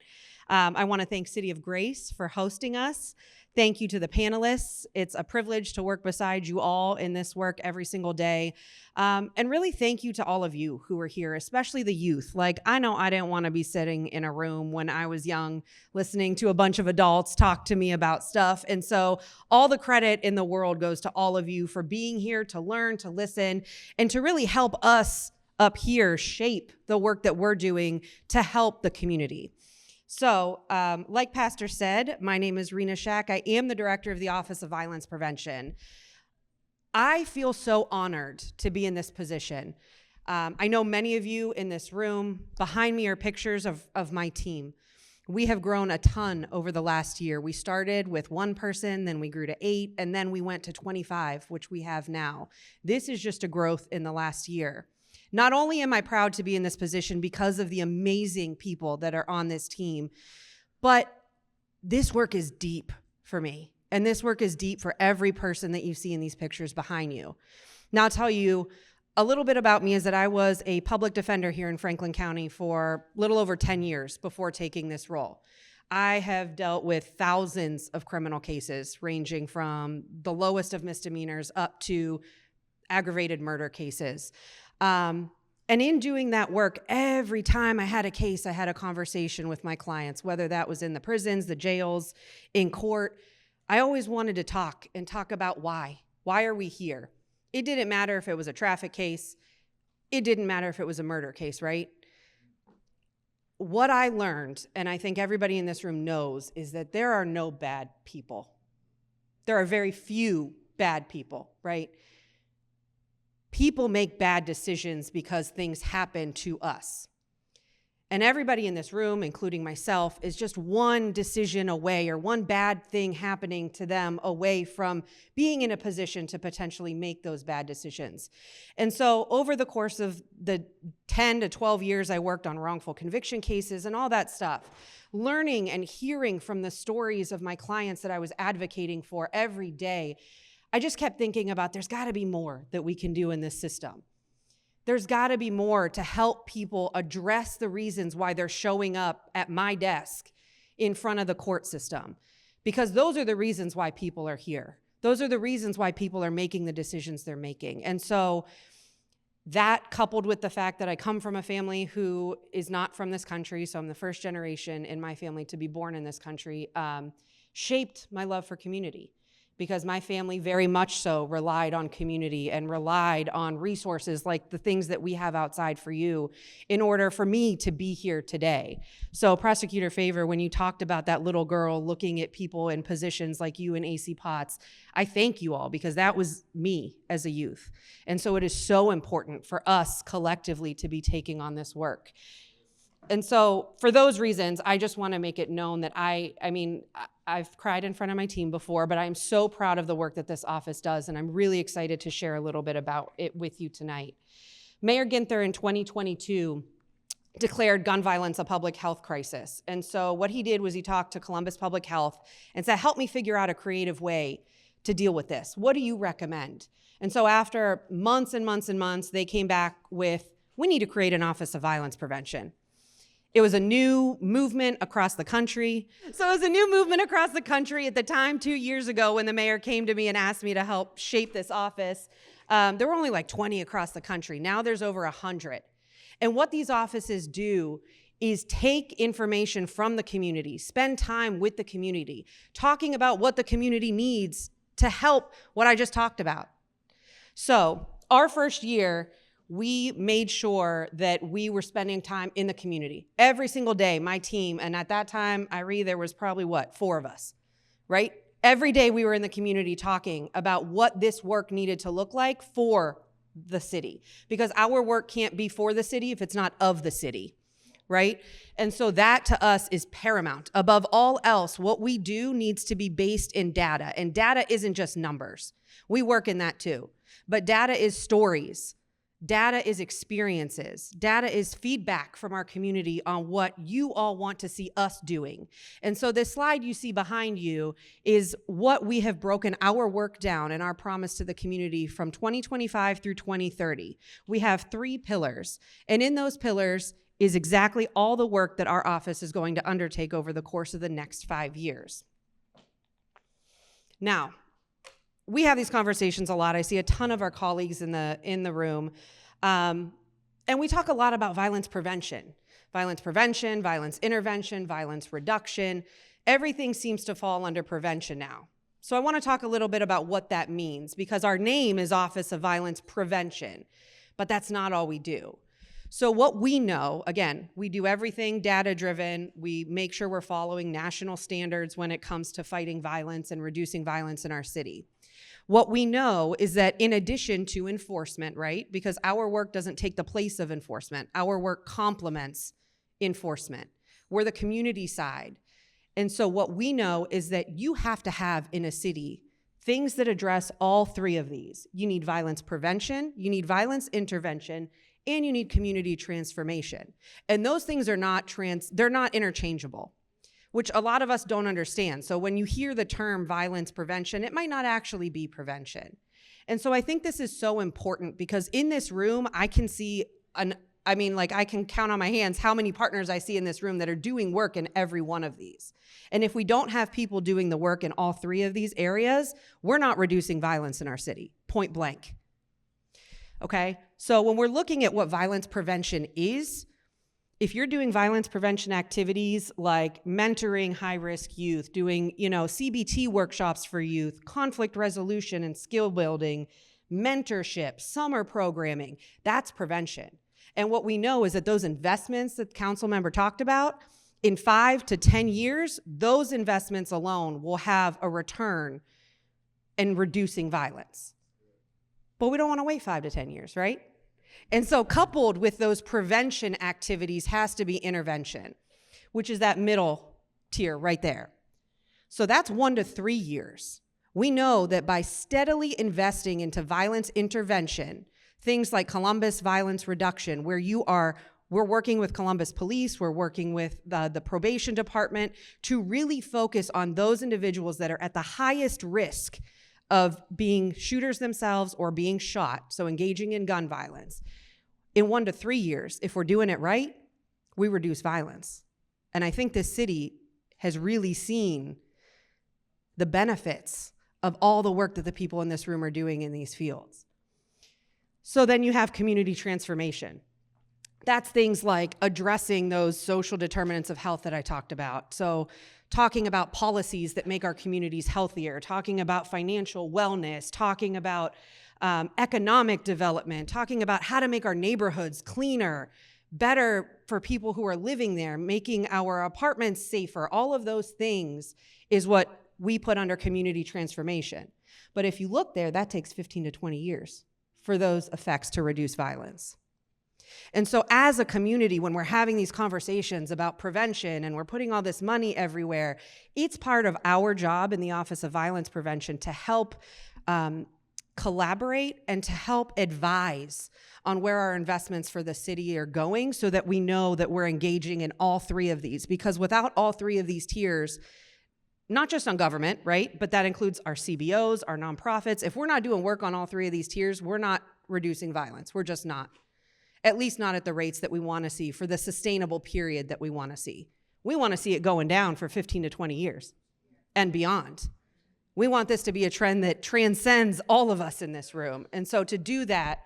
I want to thank City of Grace for hosting us. Thank you to the panelists. It's a privilege to work beside you all in this work every single day. And really thank you to all of you who are here, especially the youth. Like, I know I didn't want to be sitting in a room when I was young, listening to a bunch of adults talk to me about stuff. And so all the credit in the world goes to all of you for being here to learn, to listen, and to really help us up here shape the work that we're doing to help the community. So, like Pastor said, my name is Rena Shank. I am the director of the Office of Violence Prevention. I feel so honored to be in this position. I know many of you in this room. Behind me are pictures of my team. We have grown a ton over the last year. We started with 1 person, then we grew to 8, and then we went to 25, which we have now. This is just a growth in the last year. Not only am I proud to be in this position because of the amazing people that are on this team, but this work is deep for me. And this work is deep for every person that you see in these pictures behind you. Now, I'll tell you a little bit about me is that I was a public defender here in Franklin County for a little over 10 years before taking this role. I have dealt with thousands of criminal cases, ranging from the lowest of misdemeanors up to aggravated murder cases. And in doing that work, every time I had a case, I had a conversation with my clients, whether that was in the prisons, the jails, in court. I always wanted to talk about why. Why are we here? It didn't matter if it was a traffic case. It didn't matter if it was a murder case, right? What I learned, and I think everybody in this room knows, is that there are no bad people. There are very few bad people, right? People make bad decisions because things happen to us. And everybody in this room, including myself, is just one decision away or one bad thing happening to them away from being in a position to potentially make those bad decisions. And so over the course of the 10 to 12 years I worked on wrongful conviction cases and all that stuff, learning and hearing from the stories of my clients that I was advocating for every day, I just kept thinking about there's got to be more that we can do in this system. There's got to be more to help people address the reasons why they're showing up at my desk in front of the court system, because those are the reasons why people are here. Those are the reasons why people are making the decisions they're making. And so that, coupled with the fact that I come from a family who is not from this country, so I'm the first generation in my family to be born in this country, shaped my love for community. Because my family very much so relied on community and relied on resources like the things that we have outside for you in order for me to be here today. So Prosecutor Favor, when you talked about that little girl looking at people in positions like you and AC Potts, I thank you all because that was me as a youth. And so it is so important for us collectively to be taking on this work. And so for those reasons, I just want to make it known that I've cried in front of my team before, but I'm so proud of the work that this office does, and I'm really excited to share a little bit about it with you tonight. Mayor Ginther in 2022 declared gun violence a public health crisis. And so what he did was he talked to Columbus Public Health and said, help me figure out a creative way to deal with this? What do you recommend? And so after months and months and months, they came back with, we need to create an Office of Violence Prevention. It was a new movement across the country. So it was a new movement across the country. At the time, 2 years ago, when the mayor came to me and asked me to help shape this office, there were only like 20 across the country. Now there's over 100. And what these offices do is take information from the community, spend time with the community, talking about what the community needs to help what I just talked about. So our first year, we made sure that we were spending time in the community. Every single day, my team, and at that time, there was probably, 4 of us, right? Every day we were in the community talking about what this work needed to look like for the city. Because our work can't be for the city if it's not of the city, right? And so that to us is paramount. Above all else, what we do needs to be based in data. And data isn't just numbers. We work in that too. But data is stories. Data is experiences. Data is feedback from our community on what you all want to see us doing. And so this slide you see behind you is what we have broken our work down and our promise to the community from 2025 through 2030. We have 3 pillars. And in those pillars is exactly all the work that our office is going to undertake over the course of the next 5 years. Now, we have these conversations a lot. I see a ton of our colleagues in the room. And we talk a lot about violence prevention, violence intervention, violence reduction. Everything seems to fall under prevention now. So I want to talk a little bit about what that means, because our name is Office of Violence Prevention, but that's not all we do. So what we know, again, we do everything data-driven. We make sure we're following national standards when it comes to fighting violence and reducing violence in our city. What we know is that in addition to enforcement, right, because our work doesn't take the place of enforcement, our work complements enforcement. We're the community side. And so what we know is that you have to have in a city things that address all 3 of these. You need violence prevention, you need violence intervention, and you need community transformation. And those things are they're not interchangeable, which a lot of us don't understand. So when you hear the term violence prevention, it might not actually be prevention. And so I think this is so important, because in this room, I can see I can count on my hands how many partners I see in this room that are doing work in every one of these. And if we don't have people doing the work in all 3 of these areas, we're not reducing violence in our city, point blank. Okay? So when we're looking at what violence prevention is, if you're doing violence prevention activities like mentoring high-risk youth, doing, CBT workshops for youth, conflict resolution and skill building, mentorship, summer programming, that's prevention. And what we know is that those investments that the council member talked about, in 5 to 10 years, those investments alone will have a return in reducing violence. But we don't want to wait 5 to 10 years, right? And so coupled with those prevention activities has to be intervention, which is that middle tier right there. So that's 1 to 3 years. We know that by steadily investing into violence intervention, things like Columbus Violence Reduction, where we're working with Columbus Police, we're working with the probation department to really focus on those individuals that are at the highest risk of being shooters themselves or being shot, so engaging in gun violence. In 1 to 3 years, if we're doing it right, we reduce violence. And I think this city has really seen the benefits of all the work that the people in this room are doing in these fields. So then you have community transformation. That's things like addressing those social determinants of health that I talked about. So talking about policies that make our communities healthier, talking about financial wellness, talking about economic development, talking about how to make our neighborhoods cleaner, better for people who are living there, making our apartments safer. All of those things is what we put under community transformation. But if you look there, that takes 15 to 20 years for those effects to reduce violence. And so as a community, when we're having these conversations about prevention and we're putting all this money everywhere, it's part of our job in the Office of Violence Prevention to help collaborate and to help advise on where our investments for the city are going so that we know that we're engaging in all 3 of these. Because without all 3 of these tiers, not just on government, right? But that includes our CBOs, our nonprofits. If we're not doing work on all three of these tiers, we're not reducing violence. We're just not. At least not at the rates that we want to see for the sustainable period that we want to see. We want to see it going down for 15 to 20 years and beyond. We want this to be a trend that transcends all of us in this room. And so to do that,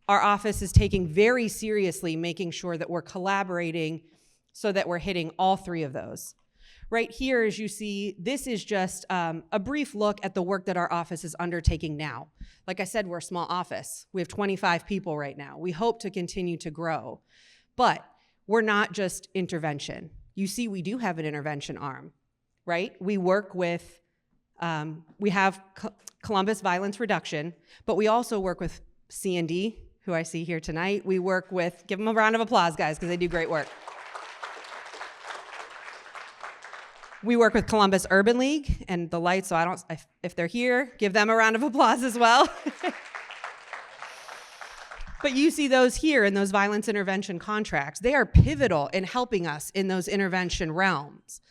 our office is taking very seriously making sure that we're collaborating so that we're hitting all three of those. Right here, as you see, this is just a brief look at the work that our office is undertaking now. Like I said, we're a small office. We have 25 people right now. We hope to continue to grow, but we're not just intervention. You see, we do have an intervention arm, right? We work with, we have Columbus Violence Reduction, but we also work with C&D, who I see here tonight. We work with, give them a round of applause, guys, because they do great work. We work with Columbus Urban League and the Lights, so if they're here, give them a round of applause as well. But you see those here in those violence intervention contracts. They are pivotal in helping us in those intervention realms.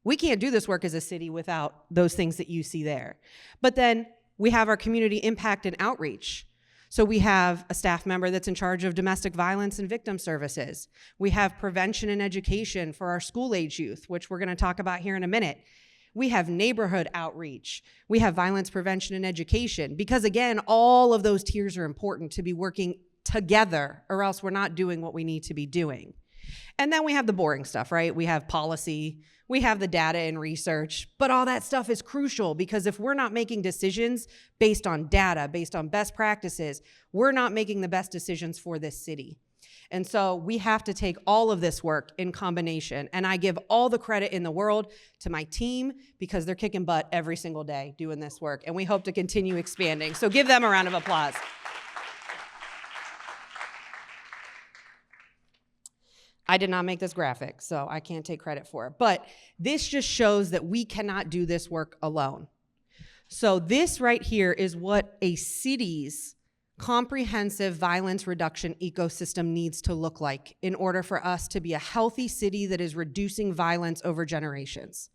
We can't do this work as a city without those things that you see there. But then we have our community impact and outreach. So we have a staff member that's in charge of domestic violence and victim services. We have prevention and education for our school-age youth, which we're gonna talk about here in a minute. We have neighborhood outreach. We have violence prevention and education, because again, all of those tiers are important to be working together, or else we're not doing what we need to be doing. And then we have the boring stuff, right? We have policy, we have the data and research, but all that stuff is crucial, because if we're not making decisions based on data, based on best practices, we're not making the best decisions for this city. And so we have to take all of this work in combination. And I give all the credit in the world to my team, because they're kicking butt every single day doing this work. And we hope to continue expanding. So give them a round of applause. I did not make this graphic, so I can't take credit for it. But this just shows that we cannot do this work alone. So this right here is what a city's comprehensive violence reduction ecosystem needs to look like in order for us to be a healthy city that is reducing violence over generations.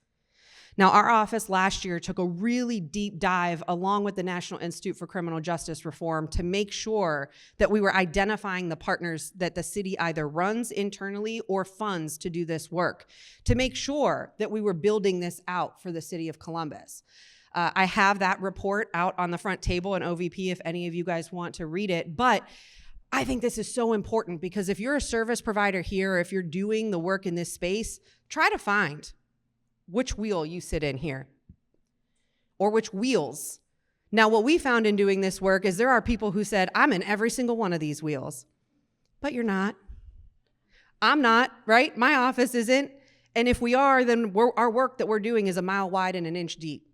Now, our office last year took a really deep dive along with the National Institute for Criminal Justice Reform to make sure that we were identifying the partners that the city either runs internally or funds to do this work, to make sure that we were building this out for the city of Columbus. I have that report out on the front table in OVP if any of you guys want to read it, but I think this is so important, because if you're a service provider here, or if you're doing the work in this space, try to find which wheel you sit in here, or which wheels. Now, what we found in doing this work is there are people who said, I'm in every single one of these wheels, but you're not. I'm not, right? My office isn't. And if we are, then our work that we're doing is a mile wide and an inch deep.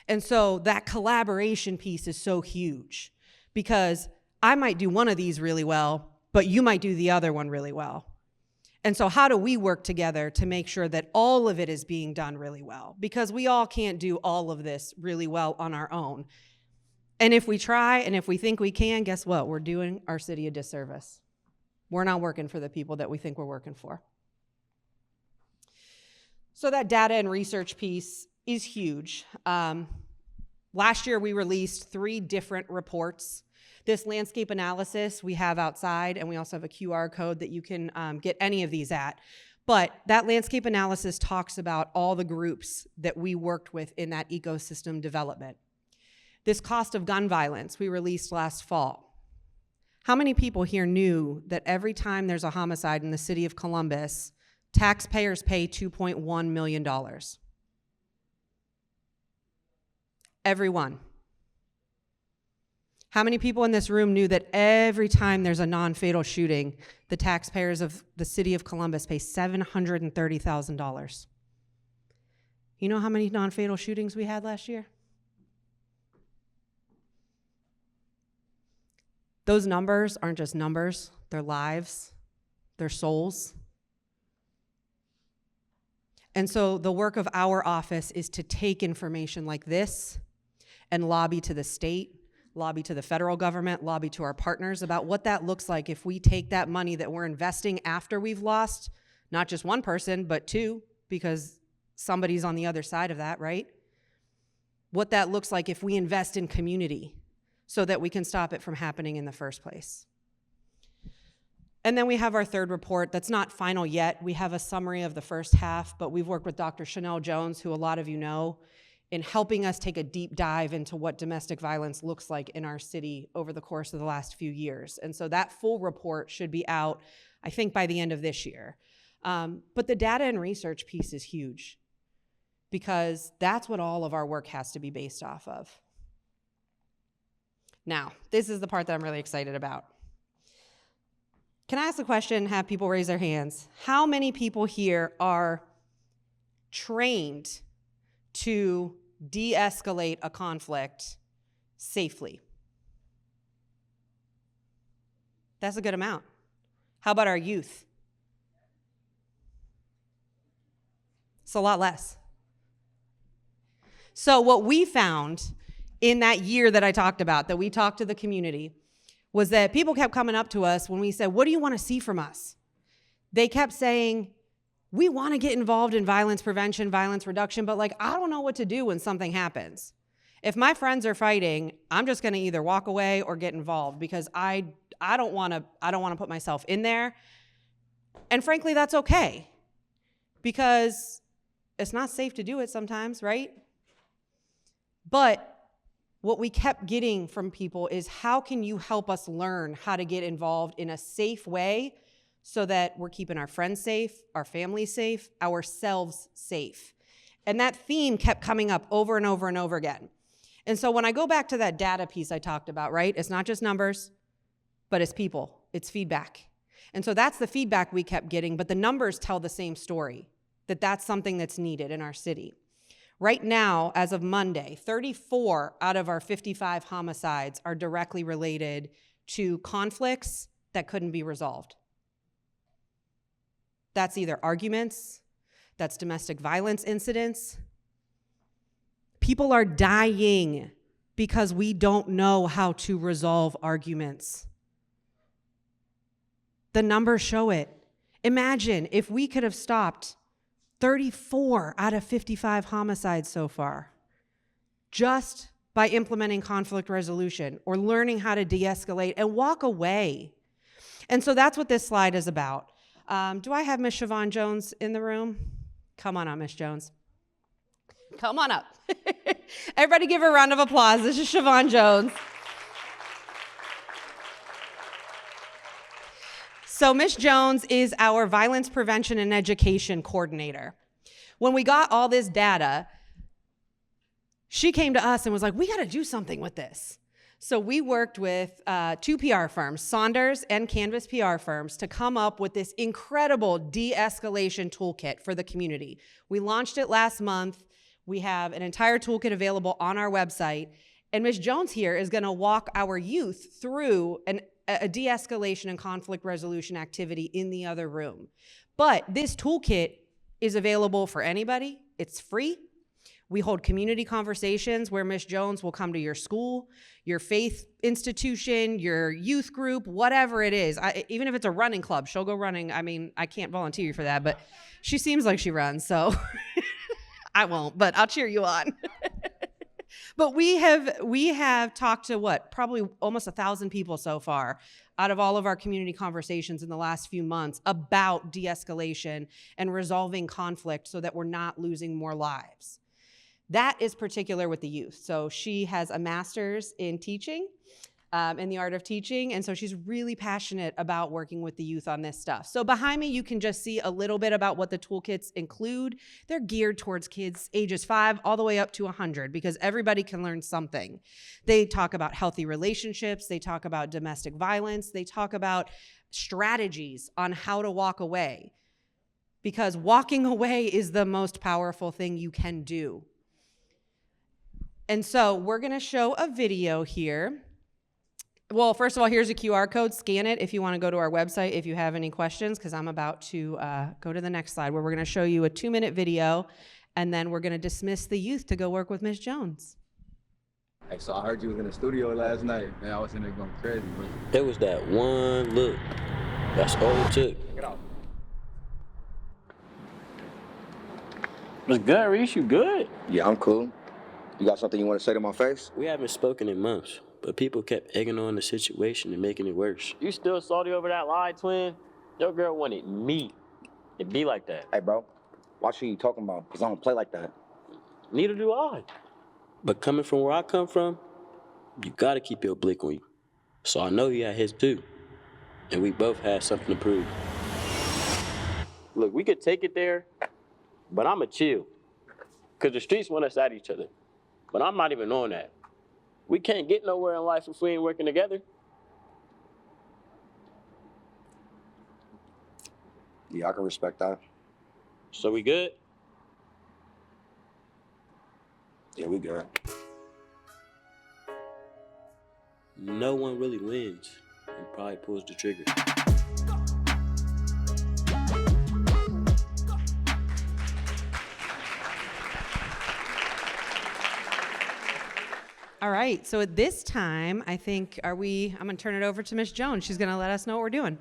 And so that collaboration piece is so huge, because I might do one of these really well, but you might do the other one really well. And so how do we work together to make sure that all of it is being done really well? Because we all can't do all of this really well on our own. And if we try, and if we think we can, guess what? We're doing our city a disservice. We're not working for the people that we think we're working for. So that data and research piece is huge. Last year, we released 3 different reports. This landscape analysis we have outside, and we also have a QR code that you can get any of these at. But that landscape analysis talks about all the groups that we worked with in that ecosystem development. This cost of gun violence we released last fall. How many people here knew that every time there's a homicide in the city of Columbus, taxpayers pay $2.1 million? Everyone. How many people in this room knew that every time there's a non-fatal shooting, the taxpayers of the city of Columbus pay $730,000? You know how many non-fatal shootings we had last year? Those numbers aren't just numbers, they're lives, they're souls. And so the work of our office is to take information like this and lobby to the state, lobby to the federal government, lobby to our partners about what that looks like if we take that money that we're investing after we've lost not just one person, but 2, because somebody's on the other side of that, right? What that looks like if we invest in community so that we can stop it from happening in the first place. And then we have our third report that's not final yet. We have a summary of the first half, but we've worked with Dr. Chanel Jones, who a lot of you know, in helping us take a deep dive into what domestic violence looks like in our city over the course of the last few years. And so that full report should be out, I think, by the end of this year. But the data and research piece is huge because that's what all of our work has to be based off of. Now, this is the part that I'm really excited about. Can I ask a question, have people raise their hands? How many people here are trained to de-escalate a conflict safely? That's a good amount. How about our youth? It's a lot less. So what we found in that year that I talked about, that we talked to the community, was that people kept coming up to us when we said, what do you want to see from us? They kept saying, we want to get involved in violence prevention, violence reduction, but like, I don't know what to do when something happens. If my friends are fighting, I'm just going to either walk away or get involved because I don't want to put myself in there. And frankly, that's okay because it's not safe to do it sometimes, right? But what we kept getting from people is, how can you help us learn how to get involved in a safe way so that we're keeping our friends safe, our family safe, ourselves safe? And that theme kept coming up over and over and over again. And so when I go back to that data piece I talked about, right? It's not just numbers, but it's people, it's feedback. And so that's the feedback we kept getting, but the numbers tell the same story, that that's something that's needed in our city. Right now, as of Monday, 34 out of our 55 homicides are directly related to conflicts that couldn't be resolved. That's either arguments, that's domestic violence incidents. People are dying because we don't know how to resolve arguments. The numbers show it. Imagine if we could have stopped 34 out of 55 homicides so far, just by implementing conflict resolution or learning how to de-escalate and walk away. And so that's what this slide is about. Do I have Ms. Siobhan Jones in the room? Come on up, Ms. Jones. Come on up. Everybody give her a round of applause. This is Siobhan Jones. So Ms. Jones is our violence prevention and education coordinator. When we got all this data, she came to us and was like, we got to do something with this. So we worked with two PR firms, Saunders and Canvas PR firms, to come up with this incredible de-escalation toolkit for the community. We launched it last month. We have an entire toolkit available on our website. And Ms. Jones here is going to walk our youth through a de-escalation and conflict resolution activity in the other room. But this toolkit is available for anybody. It's free. We hold community conversations where Ms. Jones will come to your school, your faith institution, your youth group, whatever it is. Even if it's a running club, she'll go running. I mean, I can't volunteer you for that, but she seems like she runs, so I won't, but I'll cheer you on. But we have talked to probably almost 1,000 people so far out of all of our community conversations in the last few months about de-escalation and resolving conflict so that we're not losing more lives. That is particular with the youth. So she has a master's in teaching, in the art of teaching, and so she's really passionate about working with the youth on this stuff. So behind me, you can just see a little bit about what the toolkits include. They're geared towards kids ages 5 all the way up to 100 because everybody can learn something. They talk about healthy relationships, they talk about domestic violence, they talk about strategies on how to walk away, because walking away is the most powerful thing you can do. And so we're gonna show a video here. Well, first of all, here's a QR code. Scan it if you want to go to our website if you have any questions, because I'm about to go to the next slide where we're going to show you a 2-minute video, and then we're going to dismiss the youth to go work with Ms. Jones. Hey, so I heard you was in the studio last night. Man, I was in there going crazy. It was that one look. That's old chick. Check it out. What's good, Reese? You good? Yeah, I'm cool. You got something you want to say to my face? We haven't spoken in months, but people kept egging on the situation and making it worse. You still salty over that lie, twin? Your girl wanted me to be like that. Hey, bro, watch who you talking about, because I don't play like that. Neither do I. But coming from where I come from, you gotta keep your blick on you. So I know he had his too. And we both had something to prove. Look, we could take it there, but I'ma chill. Because the streets want us at each other. But I'm not even on that. We can't get nowhere in life if we ain't working together. Yeah, I can respect that. So we good? Yeah, we good. No one really wins and probably pulls the trigger. All right, so at this time, I think, I'm gonna turn it over to Miss Jones. She's gonna let us know what we're doing.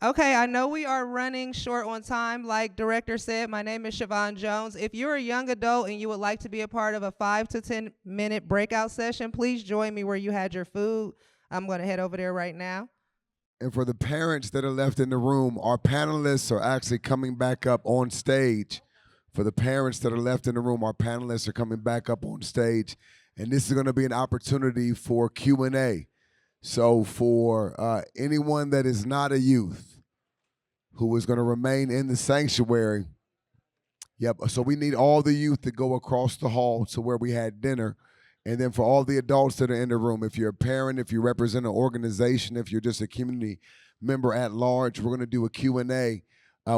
Okay, I know we are running short on time. Like Director said, my name is Siobhan Jones. If you're a young adult and you would like to be a part of a 5 to 10 minute breakout session, please join me where you had your food. I'm going to head over there right now. And for the parents that are left in the room, our panelists are actually coming back up on stage. For the parents that are left in the room, our panelists are coming back up on stage. And this is going to be an opportunity for Q&A. So for anyone that is not a youth who is going to remain in the sanctuary, so we need all the youth to go across the hall to where we had dinner. And then for all the adults that are in the room, if you're a parent, if you represent an organization, if you're just a community member at large, we're going to do a Q&A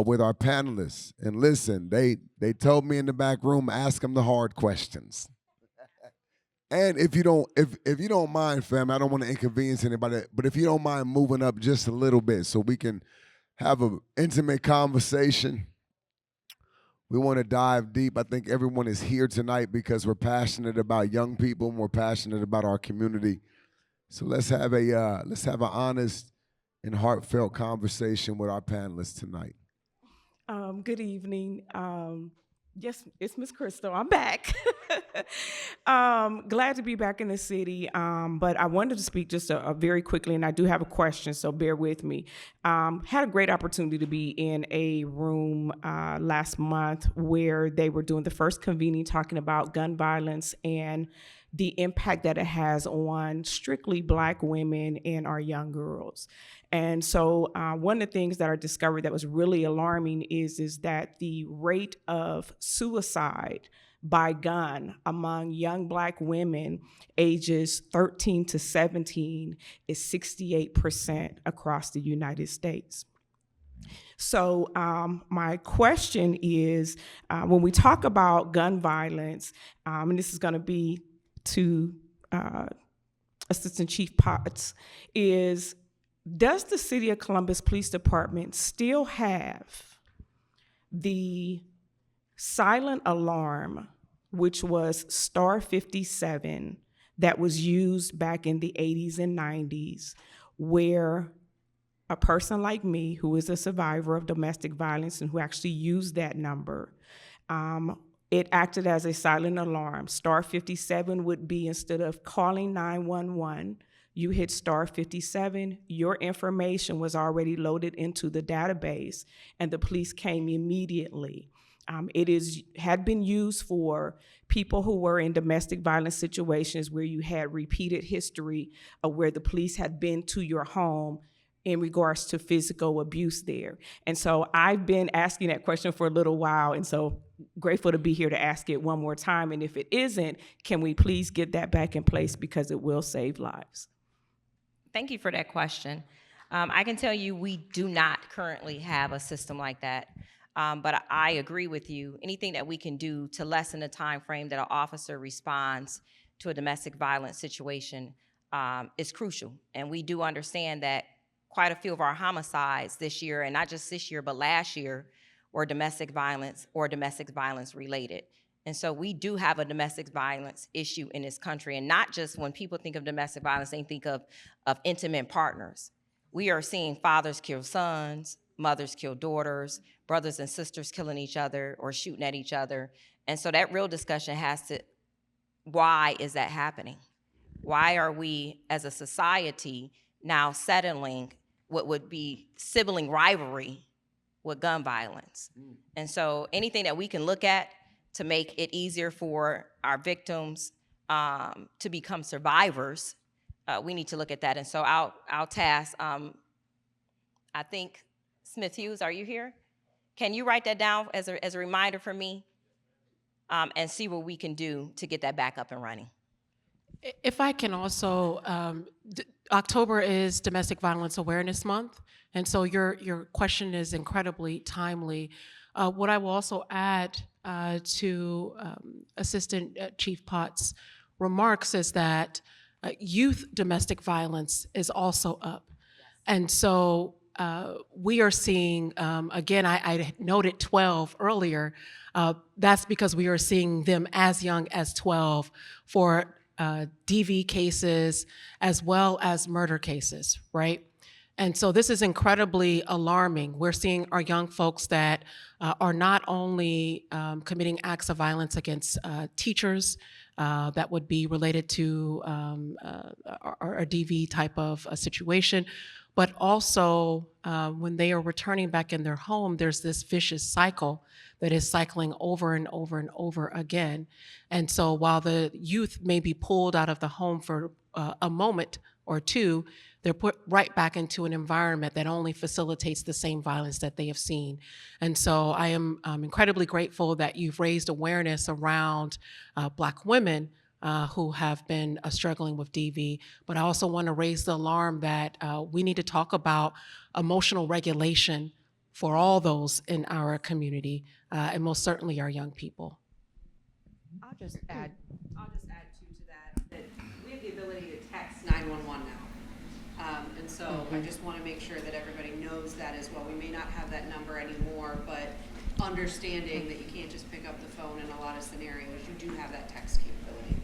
with our panelists. And listen, they told me in the back room, ask them the hard questions. And if you don't mind, fam, I don't want to inconvenience anybody, but if you don't mind moving up just a little bit so we can have an intimate conversation. We want to dive deep. I think everyone is here tonight because we're passionate about young people and we're passionate about our community. So let's have an honest and heartfelt conversation with our panelists tonight. Good evening. Yes, it's Miss Crystal. I'm back. Glad to be back in the city, but I wanted to speak just very quickly, and I do have a question, so bear with me. Had a great opportunity to be in a room last month where they were doing the first convening talking about gun violence and the impact that it has on strictly Black women and our young girls. And so one of the things that I discovered that was really alarming is that the rate of suicide by gun among young Black women ages 13 to 17 is 68% across the United States. So my question is, when we talk about gun violence, and this is going to be to Assistant Chief Potts, does the City of Columbus Police Department still have the silent alarm, which was Star 57, that was used back in the 80s and 90s, where a person like me, who is a survivor of domestic violence and who actually used that number, it acted as a silent alarm. Star 57 would be, instead of calling 911, you hit Star 57, your information was already loaded into the database, and the police came immediately. It had been used for people who were in domestic violence situations where you had repeated history of where the police had been to your home in regards to physical abuse there. And so I've been asking that question for a little while, and so grateful to be here to ask it one more time. And if it isn't, can we please get that back in place, because it will save lives? Thank you for that question. I can tell you we do not currently have a system like that. But I agree with you. Anything that we can do to lessen the time frame that an officer responds to a domestic violence situation is crucial. And we do understand that quite a few of our homicides this year, and not just this year, but last year, were domestic violence or domestic violence related. And so we do have a domestic violence issue in this country. And not just when people think of domestic violence, they think of intimate partners. We are seeing fathers kill sons, mothers kill daughters, brothers and sisters killing each other or shooting at each other. And so that real discussion has to, why is that happening? Why are we as a society now settling what would be sibling rivalry with gun violence? And so anything that we can look at to make it easier for our victims to become survivors, we need to look at that. And so I'll task, I think, Smith Hughes, are you here? Can you write that down as a reminder for me, and see what we can do to get that back up and running? If I can also, October is Domestic Violence Awareness Month, and so your question is incredibly timely. What I will also add to Assistant Chief Potts' remarks is that youth domestic violence is also up. And so we are seeing, again, I noted 12 earlier, that's because we are seeing them as young as 12 for DV cases as well as murder cases, right? And so this is incredibly alarming. We're seeing our young folks that are not only committing acts of violence against teachers that would be related to a DV type of a situation, but also when they are returning back in their home, there's this vicious cycle that is cycling over and over and over again. And so while the youth may be pulled out of the home for a moment or two, they're put right back into an environment that only facilitates the same violence that they have seen. And so I am incredibly grateful that you've raised awareness around Black women who have been struggling with DV, but I also want to raise the alarm that we need to talk about emotional regulation for all those in our community, and most certainly our young people. I'll just add too to that we have the ability to text 911 now. And so I just want to make sure that everybody knows that as well. We may not have that number anymore, but understanding that you can't just pick up the phone in a lot of scenarios, you do have that text capability.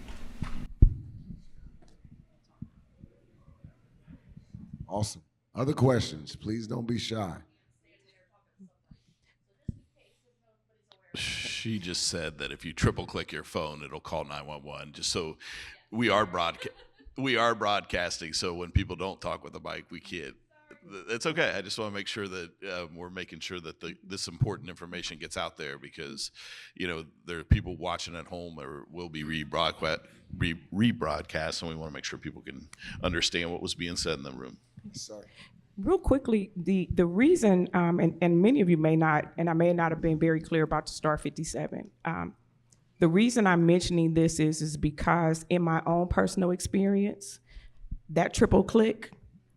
Awesome. Other questions? Please don't be shy. She just said that if you triple click your phone, it'll call 911. Just so we are broadcasting, so when people don't talk with the mic, we can't. It's okay. I just want to make sure that we're making sure that this important information gets out there, because there are people watching at home or will be rebroadcast, and we want to make sure people can understand what was being said in the room. Sorry. Real quickly, the reason, and many of you may not, and I may not have been very clear about the Star 57. The reason I'm mentioning this is because in my own personal experience, that triple click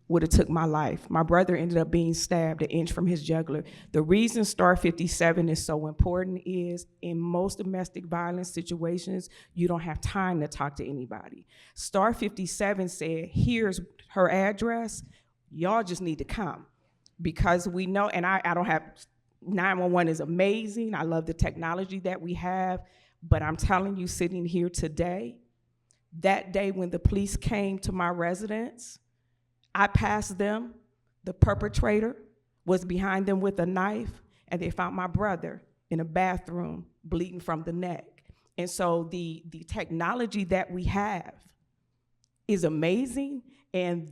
would have took my life. My brother ended up being stabbed an inch from his jugular. The reason Star 57 is so important is in most domestic violence situations, you don't have time to talk to anybody. Star 57 said, here's her address, y'all just need to come. Because we know, and I don't have, 911 is amazing, I love the technology that we have, but I'm telling you, sitting here today, that day when the police came to my residence, I passed them, the perpetrator was behind them with a knife, and they found my brother in a bathroom bleeding from the neck. And so the technology that we have is amazing, and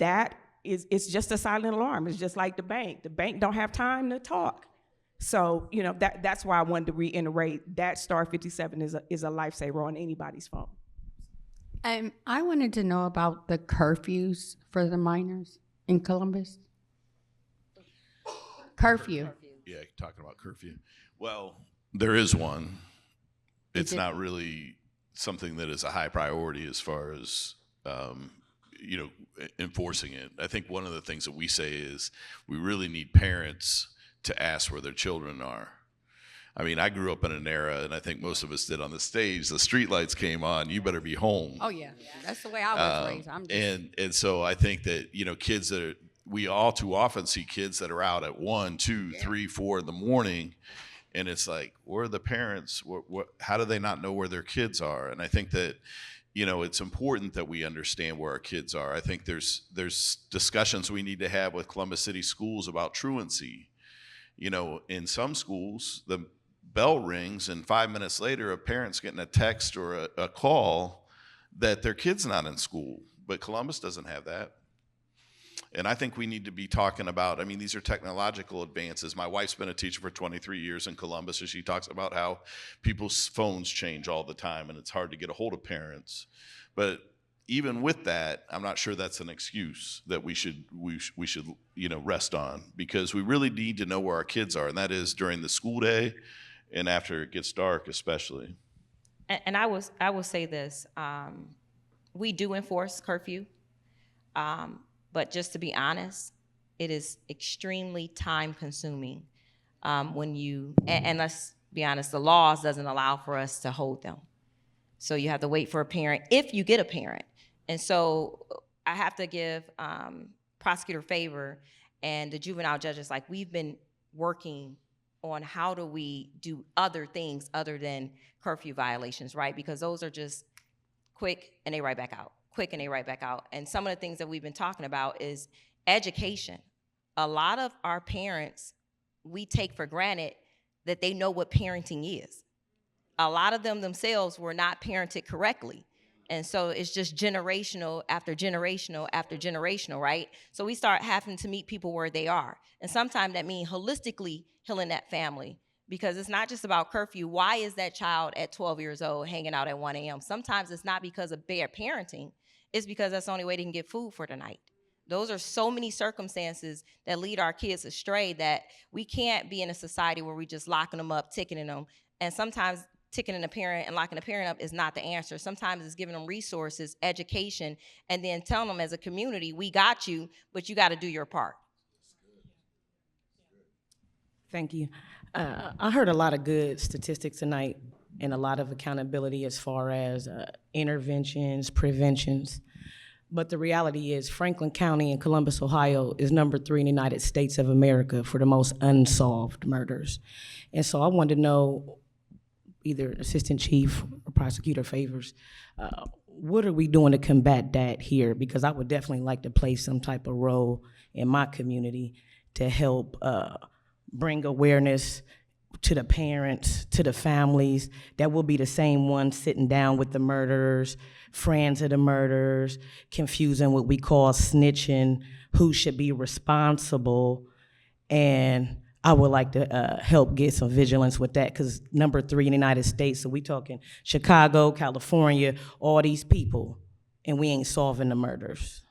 it's just a silent alarm. It's just like the bank. The bank don't have time to talk. So that's why I wanted to reiterate that Star 57 is a lifesaver on anybody's phone. I wanted to know about the curfews for the minors in Columbus. Curfew. Yeah, talking about curfew. Well, there is one. It's not really something that is a high priority as far as enforcing it. I think one of the things that we say is we really need parents to ask where their children are. I mean, I grew up in an era, and I think most of us did on the stage, the street lights came on, you better be home. Oh yeah, that's the way I was raised. And so I think that, kids we all too often see kids that are out at 1, 2, 3, 4 in the morning, and it's like, where are the parents? How do they not know where their kids are? And I think that, it's important that we understand where our kids are. I think there's discussions we need to have with Columbus City Schools about truancy. You know, in some schools, the bell rings and 5 minutes later, a parent's getting a text or a call that their kid's not in school. But Columbus doesn't have that. And I think we need to be talking about, I mean, these are technological advances. My wife's been a teacher for 23 years in Columbus, and she talks about how people's phones change all the time, and it's hard to get a hold of parents. But even with that, I'm not sure that's an excuse that we should rest on, because we really need to know where our kids are, and that is during the school day and after it gets dark, especially. And I will say this: we do enforce curfew. But just to be honest, it is extremely time consuming when you, and let's be honest, the laws doesn't allow for us to hold them. So you have to wait for a parent if you get a parent. And so I have to give Prosecutor Favor and the juvenile judges, like, we've been working on how do we do other things other than curfew violations, right? Because those are just quick and they right back out. Quick and they right back out. And some of the things that we've been talking about is education. A lot of our parents, we take for granted that they know what parenting is. A lot of them themselves were not parented correctly. And so it's just generational after generational after generational, right? So we start having to meet people where they are. And sometimes that means holistically healing that family, because it's not just about curfew. Why is that child at 12 years old hanging out at 1 a.m.? Sometimes it's not because of bad parenting. It's because that's the only way they can get food for the night. Those are so many circumstances that lead our kids astray that we can't be in a society where we just locking them up, ticketing them. And sometimes ticketing a parent and locking a parent up is not the answer. Sometimes it's giving them resources, education, and then telling them as a community, we got you, but you got to do your part. Thank you. I heard a lot of good statistics tonight and a lot of accountability as far as interventions, preventions. But the reality is Franklin County in Columbus, Ohio is number 3 in the United States of America for the most unsolved murders. And so I wanted to know, either Assistant Chief or Prosecutor Favors, what are we doing to combat that here? Because I would definitely like to play some type of role in my community to help bring awareness to the parents, to the families, that will be the same ones sitting down with the murderers, friends of the murderers, confusing what we call snitching, who should be responsible. And I would like to help get some vigilance with that, because number 3 in the United States, so we talking Chicago, California, all these people, and we ain't solving the murders.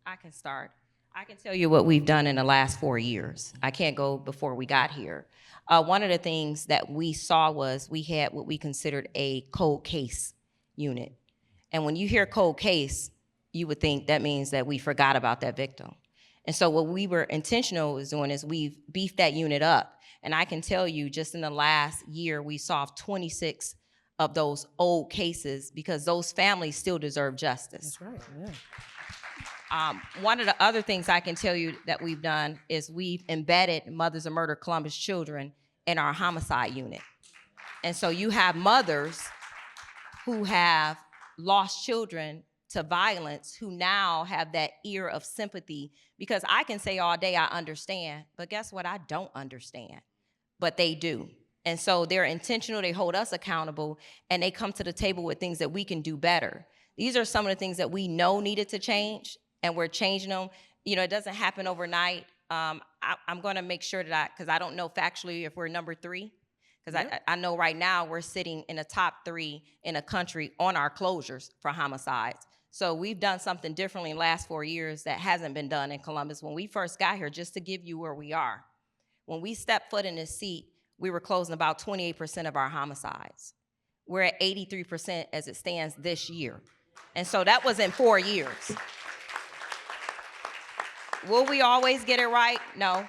I can start. I can tell you what we've done in the last 4 years. I can't go before we got here. One of the things that we saw was we had what we considered a cold case unit. And when you hear cold case, you would think that means that we forgot about that victim. And so what we were intentional is doing is we've beefed that unit up. And I can tell you just in the last year, we solved 26 of those old cases because those families still deserve justice. That's right, yeah. One of the other things I can tell you that we've done is we've embedded Mothers of Murder Columbus children in our homicide unit. And so you have mothers who have lost children to violence who now have that ear of sympathy, because I can say all day I understand, but guess what? I don't understand, but they do. And so they're intentional, they hold us accountable, and they come to the table with things that we can do better. These are some of the things that we know needed to change, and we're changing them. You know, it doesn't happen overnight. I'm gonna make sure that because I don't know factually if we're number 3, because I know right now we're sitting in the top 3 in the country on our closures for homicides. So we've done something differently in the last 4 years that hasn't been done in Columbus. When we first got here, just to give you where we are, when we stepped foot in this seat, we were closing about 28% of our homicides. We're at 83% as it stands this year. And so that was in 4 years. Will we always get it right? No.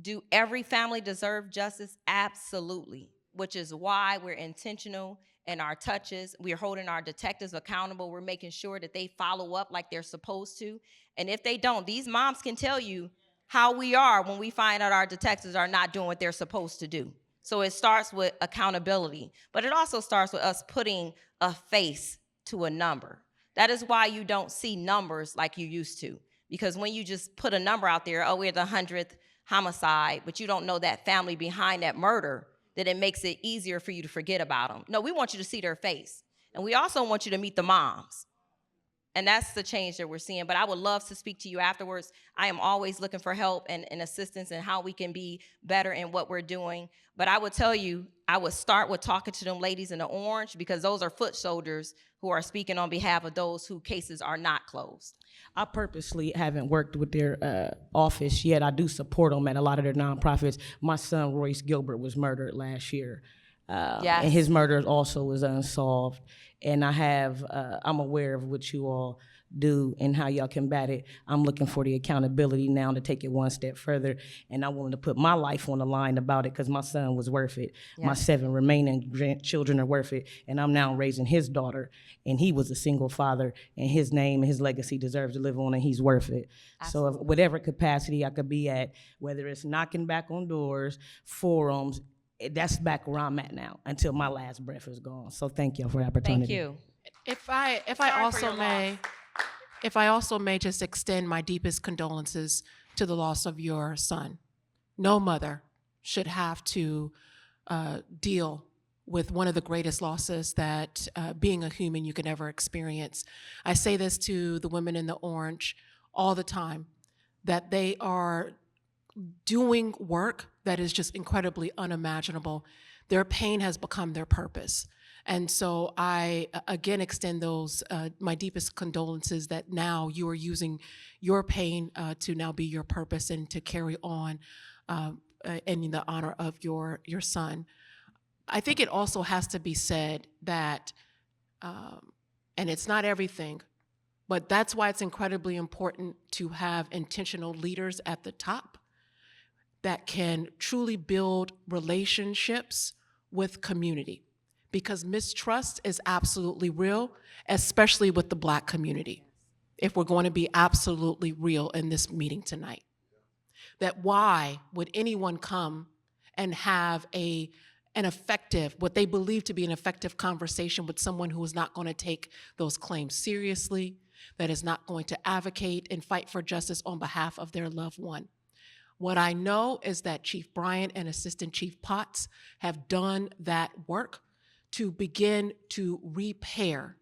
Do every family deserve justice? Absolutely, which is why we're intentional in our touches. We're holding our detectives accountable. We're making sure that they follow up like they're supposed to. And if they don't, these moms can tell you how we are when we find out our detectives are not doing what they're supposed to do. So it starts with accountability, but it also starts with us putting a face to a number. That is why you don't see numbers like you used to. Because when you just put a number out there, oh, we're the 100th homicide, but you don't know that family behind that murder, that it makes it easier for you to forget about them. No, we want you to see their face. And we also want you to meet the moms. And that's the change that we're seeing. But I would love to speak to you afterwards. I am always looking for help and assistance and how we can be better in what we're doing. But I would tell you, I would start with talking to them ladies in the orange, because those are foot soldiers who are speaking on behalf of those whose cases are not closed. I purposely haven't worked with their office yet. I do support them at a lot of their nonprofits. My son, Royce Gilbert, was murdered last year. Yes. And his murder also was unsolved. And I'm aware of what you all do and how y'all combat it. I'm looking for the accountability now to take it one step further. And I wanted to put my life on the line about it because my son was worth it. Yes. My 7 remaining children are worth it. And I'm now raising his daughter. And he was a single father. And his name and his legacy deserves to live on, and he's worth it. Absolutely. So if whatever capacity I could be at, whether it's knocking back on doors, forums, that's back where I'm at now until my last breath is gone. So thank you for the opportunity. Thank you. If I also may just extend my deepest condolences to the loss of your son. No mother should have to deal with one of the greatest losses that being a human you can ever experience. I say this to the women in the orange all the time, that they are doing work that is just incredibly unimaginable. Their pain has become their purpose. And so I, again, extend those, my deepest condolences that now you are using your pain to now be your purpose and to carry on in the honor of your son. I think it also has to be said that, and it's not everything, but that's why it's incredibly important to have intentional leaders at the top that can truly build relationships with community, because mistrust is absolutely real, especially with the Black community, if we're going to be absolutely real in this meeting tonight. That why would anyone come and have an effective, what they believe to be an effective conversation with someone who is not going to take those claims seriously, that is not going to advocate and fight for justice on behalf of their loved one? What I know is that Chief Bryant and Assistant Chief Potts have done that work to begin to repair.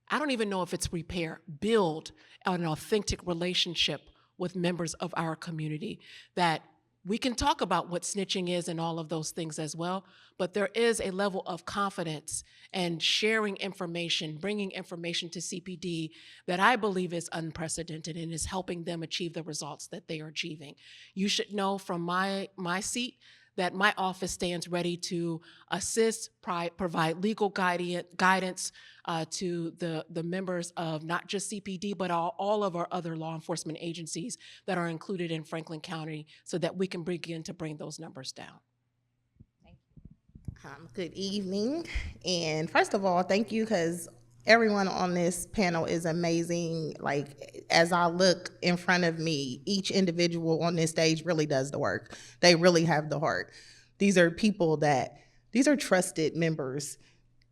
I don't even know if it's repair, build an authentic relationship with members of our community, that we can talk about what snitching is and all of those things as well, but there is a level of confidence and sharing information, bringing information to CPD that I believe is unprecedented and is helping them achieve the results that they are achieving. You should know from my seat that my office stands ready to assist, provide legal guidance to the members of not just CPD, but all of our other law enforcement agencies that are included in Franklin County, so that we can begin to bring those numbers down. Good evening. And first of all, thank you, because everyone on this panel is amazing. Like, as I look in front of me, each individual on this stage really does the work. They really have the heart. These are people these are trusted members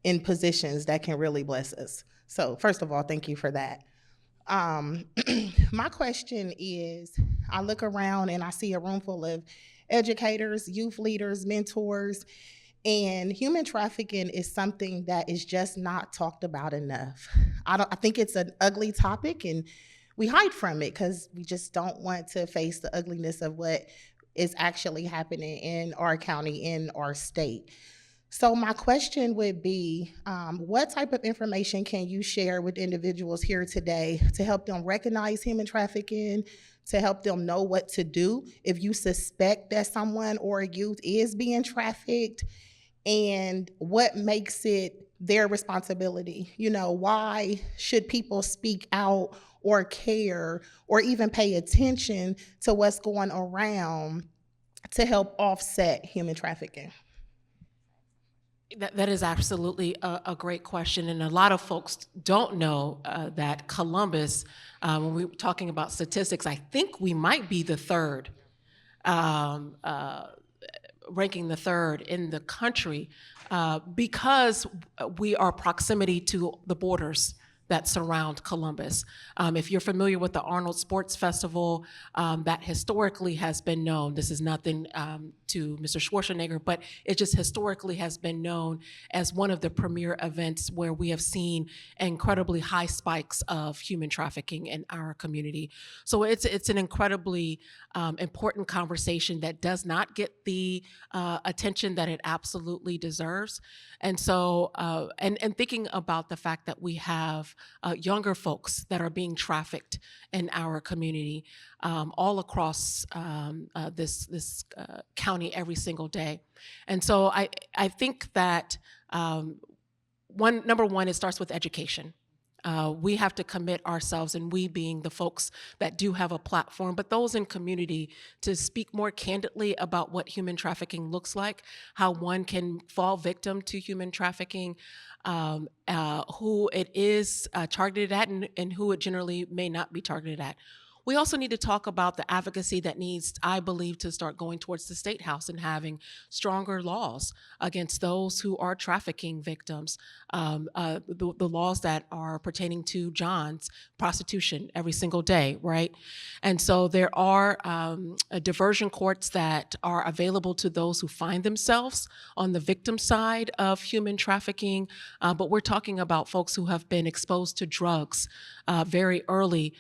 in positions that can really bless us. So first of all, thank you for that. My question is, I look around and I see a room full of educators, youth leaders, mentors, and human trafficking is something that is just not talked about enough. I think it's an ugly topic, and we hide from it because we just don't want to face the ugliness of what is actually happening in our county, in our state. So my question would be, what type of information can you share with individuals here today to help them recognize human trafficking, to help them know what to do if you suspect that someone or a youth is being trafficked, and what makes it their responsibility? You know, why should people speak out or care or even pay attention to what's going around to help offset human trafficking? That is absolutely a great question, and a lot of folks don't know that Columbus, when we're talking about statistics, I think we might be the third, ranking the third in the country, because we are proximity to the borders that surround Columbus. If you're familiar with the Arnold Sports Festival, that historically has been known, this is nothing to Mr. Schwarzenegger, but it just historically has been known as one of the premier events where we have seen incredibly high spikes of human trafficking in our community. So it's an incredibly important conversation that does not get the attention that it absolutely deserves. And so, and thinking about the fact that we have younger folks that are being trafficked in our community all across this county every single day. And so I think that number one, it starts with education. We have to commit ourselves, and we being the folks that do have a platform, but those in community, to speak more candidly about what human trafficking looks like, how one can fall victim to human trafficking, who it is targeted at, and who it generally may not be targeted at. We also need to talk about the advocacy that needs, I believe, to start going towards the State House and having stronger laws against those who are trafficking victims, the laws that are pertaining to John's prostitution every single day, right? And so there are diversion courts that are available to those who find themselves on the victim side of human trafficking, but we're talking about folks who have been exposed to drugs very early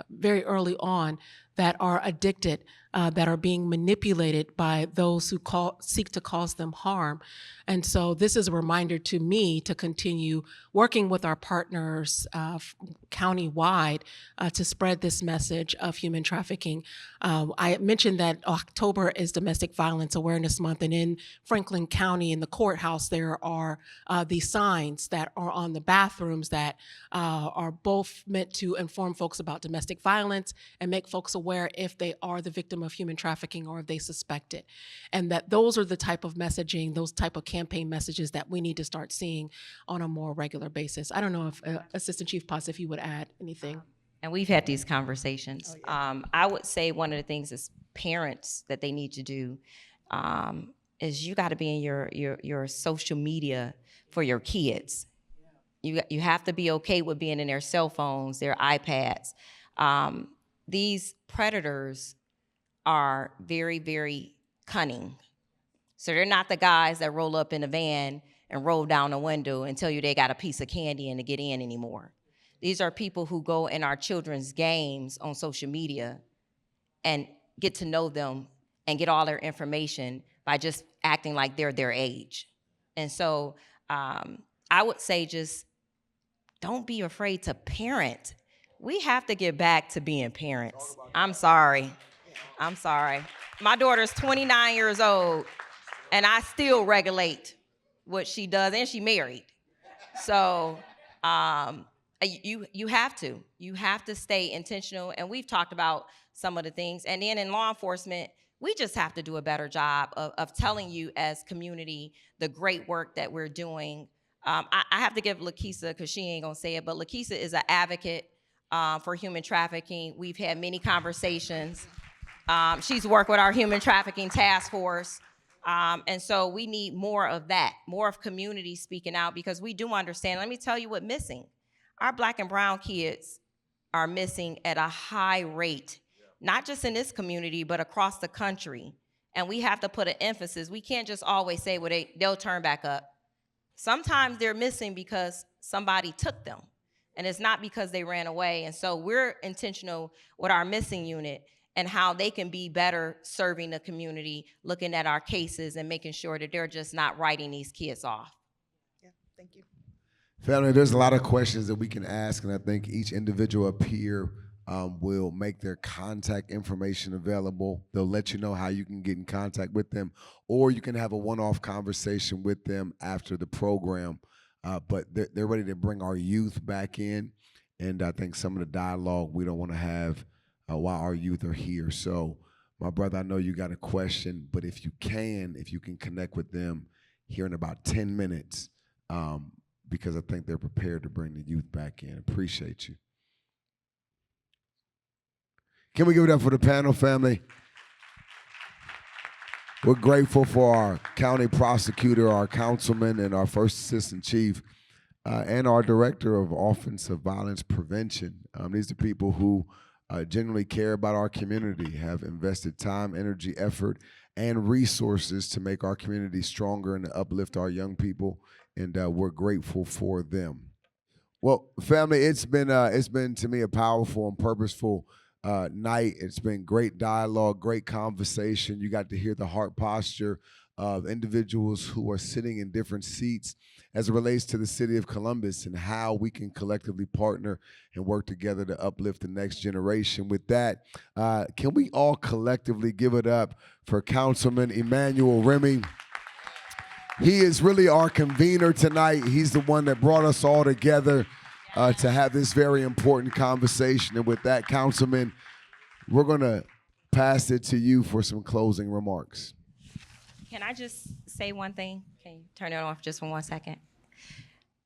very early on, that are addicted, that are being manipulated by those who seek to cause them harm. And so this is a reminder to me to continue working with our partners county-wide to spread this message of human trafficking. I mentioned that October is Domestic Violence Awareness Month, and in Franklin County, in the courthouse, there are these signs that are on the bathrooms that are both meant to inform folks about domestic violence and make folks aware if they are the victim of human trafficking or if they suspect it. And that those are the type of messaging, those type of campaign messages that we need to start seeing on a more regular basis. I don't know if Assistant Chief Potts, if you would add anything. And we've had these conversations. Oh, yeah. I would say one of the things as parents that they need to do is you got to be in your social media for your kids. You have to be okay with being in their cell phones, their iPads. These predators are very, very cunning. So they're not the guys that roll up in a van and roll down a window and tell you they got a piece of candy and to get in anymore. These are people who go in our children's games on social media and get to know them and get all their information by just acting like they're their age. And so I would say just don't be afraid to parent. We have to get back to being parents. I'm sorry. My daughter's 29 years old, and I still regulate what she does, and she married. So you have to. You have to stay intentional, and we've talked about some of the things. And then in law enforcement, we just have to do a better job of telling you as community the great work that we're doing. I have to give Lakeisha, because she ain't gonna say it, but Lakeisha is an advocate for human trafficking. We've had many conversations. She's worked with our human trafficking task force. And so we need more of that, more of community speaking out, because we do understand. Let me tell you what's missing. Our Black and brown kids are missing at a high rate, not just in this community, but across the country. And we have to put an emphasis. We can't just always say, well, they'll turn back up. Sometimes they're missing because somebody took them, and it's not because they ran away. And so we're intentional with our missing unit and how they can be better serving the community, looking at our cases and making sure that they're just not writing these kids off. Yeah, thank you. Family, there's a lot of questions that we can ask, and I think each individual up here will make their contact information available. They'll let you know how you can get in contact with them, or you can have a one-off conversation with them after the program. But they're ready to bring our youth back in, and I think some of the dialogue we don't want to have while our youth are here. So, my brother, I know you got a question, but if you can connect with them here in about 10 minutes, because I think they're prepared to bring the youth back in. Appreciate you. Can we give it up for the panel, family? We're grateful for our county prosecutor, our councilman, and our first assistant chief and our director of offensive violence prevention. These are people who genuinely care about our community, have invested time, energy, effort, and resources to make our community stronger and to uplift our young people, and we're grateful for them. Well, family, it's been to me a powerful and purposeful night. It's been great dialogue, great conversation. You got to hear the heart posture of individuals who are sitting in different seats as it relates to the city of Columbus and how we can collectively partner and work together to uplift the next generation. With that, can we all collectively give it up for Councilman Emanuel Remy? He is really our convener tonight. He's the one that brought us all together to have this very important conversation. And with that, Councilman, we're going to pass it to you for some closing remarks. Can I just say one thing? Can you turn it off just for 1 second?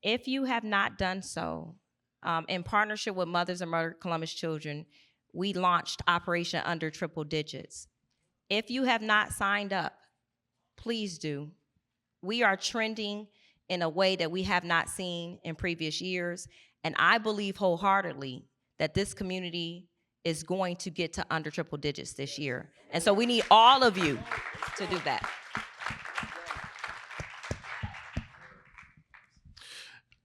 If you have not done so, in partnership with Mothers of Murdered Columbus Children, we launched Operation Under Triple Digits. If you have not signed up, please do. We are trending in a way that we have not seen in previous years, and I believe wholeheartedly that this community is going to get to under triple digits this year. And so we need all of you to do that.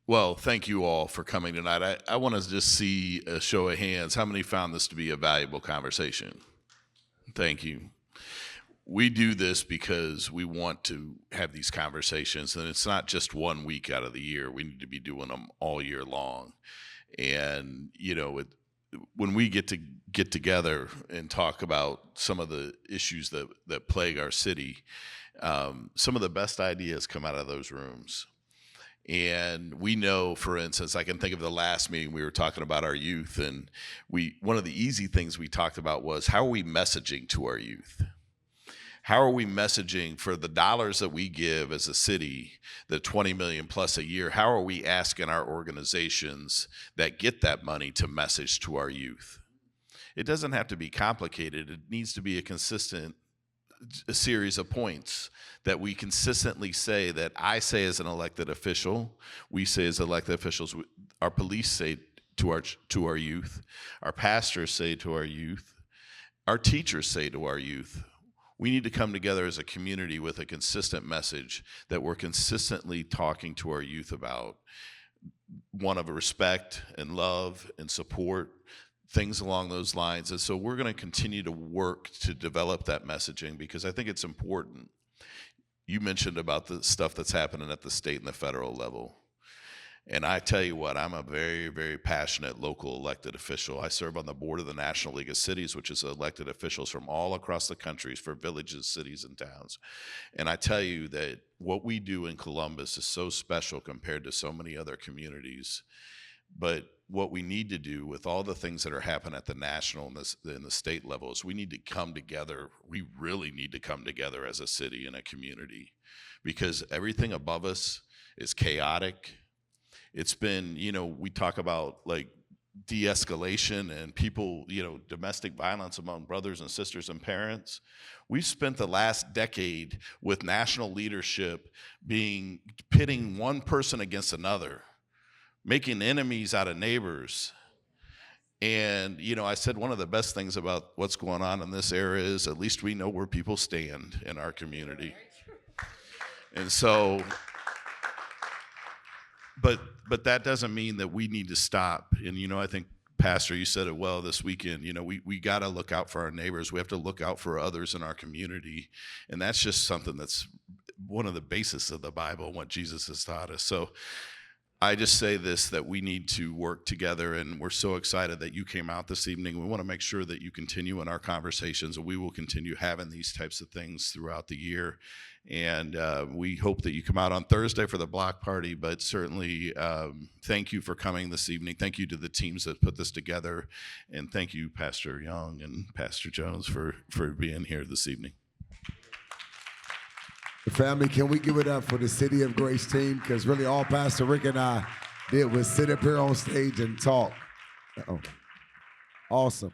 Well, thank you all for coming tonight. I want to just see a show of hands. How many found this to be a valuable conversation? Thank you. We do this because we want to have these conversations, and it's not just 1 week out of the year. We need to be doing them all year long. And, you know, when we get together and talk about some of the issues that plague our city, some of the best ideas come out of those rooms. And we know, for instance, I can think of the last meeting we were talking about our youth, and one of the easy things we talked about was, how are we messaging to our youth? How are we messaging for the dollars that we give as a city, the 20 million plus a year? How are we asking our organizations that get that money to message to our youth? It doesn't have to be complicated. It needs to be a series of points that we consistently say, that I say as an elected official, we say as elected officials, our police say to our youth, our pastors say to our youth, our teachers say to our youth. We need to come together as a community with a consistent message that we're consistently talking to our youth about, one of respect and love and support, things along those lines. And so we're going to continue to work to develop that messaging, because I think it's important. You mentioned about the stuff that's happening at the state and the federal level. And I tell you what, I'm a very, very passionate local elected official. I serve on the board of the National League of Cities, which is elected officials from all across the country for villages, cities, and towns. And I tell you that what we do in Columbus is so special compared to so many other communities. But what we need to do with all the things that are happening at the national and the state level is we need to come together. We really need to come together as a city and a community, because everything above us is chaotic. It's been, we talk about like de-escalation and people, domestic violence among brothers and sisters and parents. We've spent the last decade with national leadership pitting one person against another, making enemies out of neighbors. And, I said one of the best things about what's going on in this era is at least we know where people stand in our community. And so, but that doesn't mean that we need to stop. And, I think, Pastor, you said it well this weekend, we got to look out for our neighbors. We have to look out for others in our community. And that's just something that's one of the basis of the Bible, what Jesus has taught us. So I just say this, that we need to work together, and we're so excited that you came out this evening. We want to make sure that you continue in our conversations, and we will continue having these types of things throughout the year. And we hope that you come out on Thursday for the block party, but certainly thank you for coming this evening. Thank you to the teams that put this together, and thank you, Pastor Young and Pastor Jones, for being here this evening. Family, can we give it up for the City of Grace team? Because really all Pastor Rick and I did was sit up here on stage and talk. Awesome.